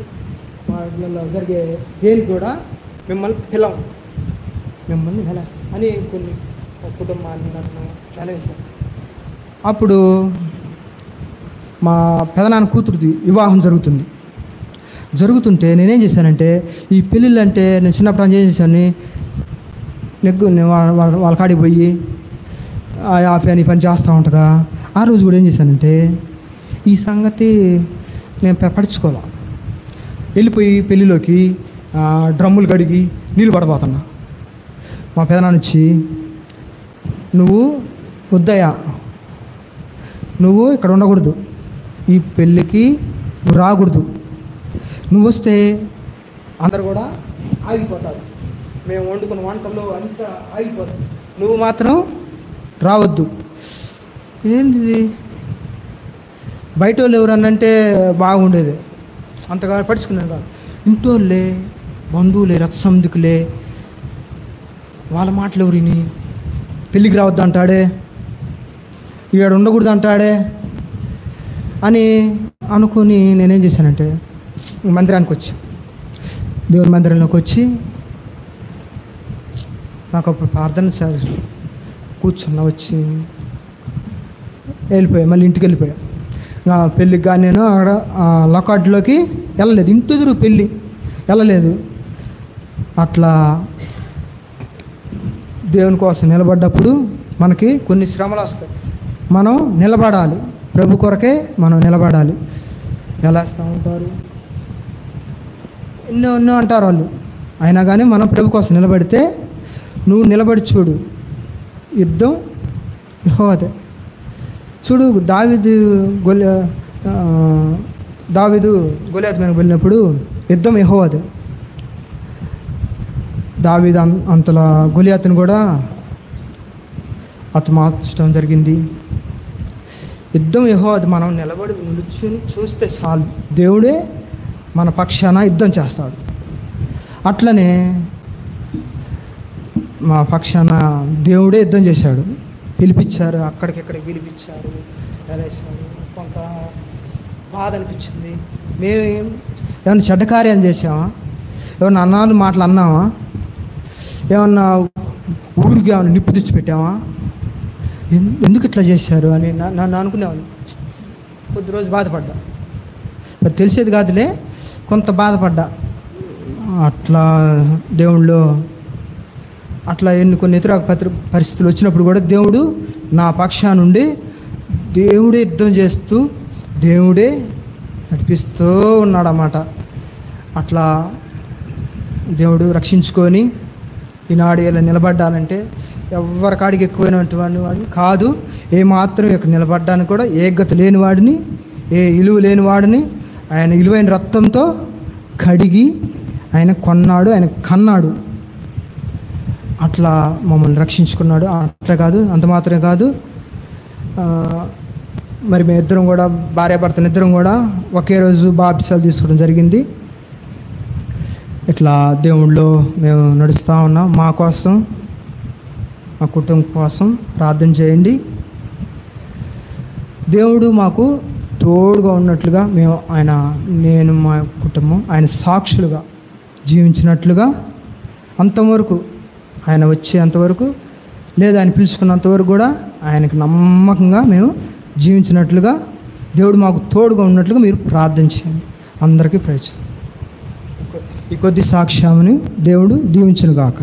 మా ఇళ్ళల్లో జరిగే దేనికి కూడా మిమ్మల్ని మిమ్మల్ని వెళ్ళేస్తాం అని కొన్ని కుటుంబాన్ని నన్ను వెళ్ళేస్తాం. అప్పుడు మా పెదనాన్న కూతురుది వివాహం జరుగుతుంటే నేనేం చేశానంటే, ఈ పెళ్ళిళ్ళు అంటే నేను చిన్నప్పుడు ఏం చేశాను, వాళ్ళ కాడికి పోయి ఆ పని చేస్తూ ఉంటాగా. ఆ రోజు కూడా ఏం చేశానంటే, ఈ సంగతి నేను పట్టించుకోవాలా, వెళ్ళిపోయి పెళ్ళిలోకి డ్రమ్ములు కడిగి నీళ్ళు పడబోతున్నా. మా పెదనాన్న వచ్చి, నువ్వు వద్దయ్యా, నువ్వు ఇక్కడ ఉండకూడదు, ఈ పెళ్ళికి నువ్వు రాకూడదు, నువ్వు వస్తే అందరు కూడా ఆగిపోతారు, మేము వండుకున్న వంటలు అంతా ఆగిపోతాయి, నువ్వు మాత్రం రావద్దు. ఏంది బయట వాళ్ళు ఎవరన్నంటే బాగుండేది, అంతగా పట్టించుకున్నాను కాదు. ఇంటోళ్ళే, బంధువులే, రథసందుకులే, వాళ్ళ మాటలు ఎవరిని, పెళ్ళికి రావద్దు అంటాడే, ఈడ ఉండకూడదు అంటాడే అని అనుకుని నేనేం చేశానంటే, మందిరానికి వచ్చా. దేవుని మందిరంలోకి వచ్చి నాకు అప్పుడు ప్రార్థన కూర్చున్నా, వచ్చి వెళ్ళిపోయా, మళ్ళీ ఇంటికి వెళ్ళిపోయా. పెళ్ళికి కానీ నేను అక్కడ లొకాట్లోకి వెళ్ళలేదు, ఇంటి ఎదురు పెళ్ళి వెళ్ళలేదు. అట్లా దేవుని కోసం నిలబడ్డప్పుడు మనకి కొన్ని శ్రమలు వస్తాయి, మనం నిలబడాలి, ప్రభు కొరకే మనం నిలబడాలి. ఎలా వేస్తూ ఉంటారు, ఎన్నో అంటారు వాళ్ళు, అయినా కానీ మనం ప్రభు కోసం నిలబడితే, నువ్వు నిలబడి చూడు, యుద్ధం యెహోవాదే. చూడు, దావీదు గొలియాతు మీద వెళ్ళినప్పుడు యుద్ధం యెహోవాదే. దావీదు అంతలా గొలియాతును కూడా మార్చడం జరిగింది. యుద్ధం యెహోవాది. మనం నిలబడి నిలుచుని చూస్తే చాలు, దేవుడే మన పక్షాన యుద్ధం చేస్తాడు. అట్లనే మా పక్షాన దేవుడే యుద్ధం చేశాడు, పిలిపించారు, అక్కడికిక్కడికి పిలిపించారు, వెళ్ళేసాడు. కొంత బాధ అనిపించింది. మేము ఏమన్నా చెడ్డ కార్యం చేసామా, ఏమన్నా అన్నాలు మాటలు అన్నామా, ఏమన్నా ఊరికి ఏమన్నా నిప్పు తెచ్చిపెట్టామా, ఎందుకు ఇట్లా చేశారు అని నన్ను అనుకునేవాళ్ళు. కొద్ది రోజు బాధపడ్డా, తెలిసేది కాదులే, కొంత బాధపడ్డా. అట్లా దేవుళ్ళు అట్లా కొన్ని వ్యతిరేక పరిస్థితులు వచ్చినప్పుడు కూడా దేవుడు నా పక్షా నుండి దేవుడే యుద్ధం చేస్తూ దేవుడే నడిపిస్తూ ఉన్నాడన్నమాట. అట్లా దేవుడు రక్షించుకొని ఈనాడు ఇలా నిలబడ్డానంటే ఎవరి కాడికి ఎక్కువైనటువంటి వాడిని కాదు, ఏమాత్రం ఇక్కడ నిలబడ్డానికి కూడా ఏగత లేని వాడిని, ఏ ఇలువ లేని వాడిని ఆయన ఇలువైన రక్తంతో కడిగి ఆయన కొన్నాడు, ఆయన కన్నాడు. అట్లా మమ్మల్ని రక్షించుకున్నాడు. అట్లా కాదు, అంత మాత్రమే కాదు, మరి మేము ఇద్దరం కూడా భార్యాభర్తలు ఇద్దరం కూడా ఒకే రోజు బాప్టిజాలు తీసుకోవడం జరిగింది. ఇట్లా దేవుళ్ళు మేము నడుస్తూ ఉన్నాం. మా కోసం, మా కుటుంబం కోసం ప్రార్థన చేయండి. దేవుడు మాకు తోడుగా ఉన్నట్లుగా నేను మా కుటుంబం ఆయన సాక్షులుగా జీవించినట్లుగా అంతవరకు, ఆయన వచ్చేంతవరకు లేదా ఆయన పిలుచుకున్నంతవరకు కూడా ఆయనకు నమ్మకంగా మేము జీవించినట్లుగా దేవుడు మాకు తోడుగా ఉన్నట్లుగా మీరు ప్రార్థన చేయండి. అందరికీ ప్రయోజనం. ఈ కొద్ది సాక్ష్యాన్ని దేవుడు దీవించును గాక.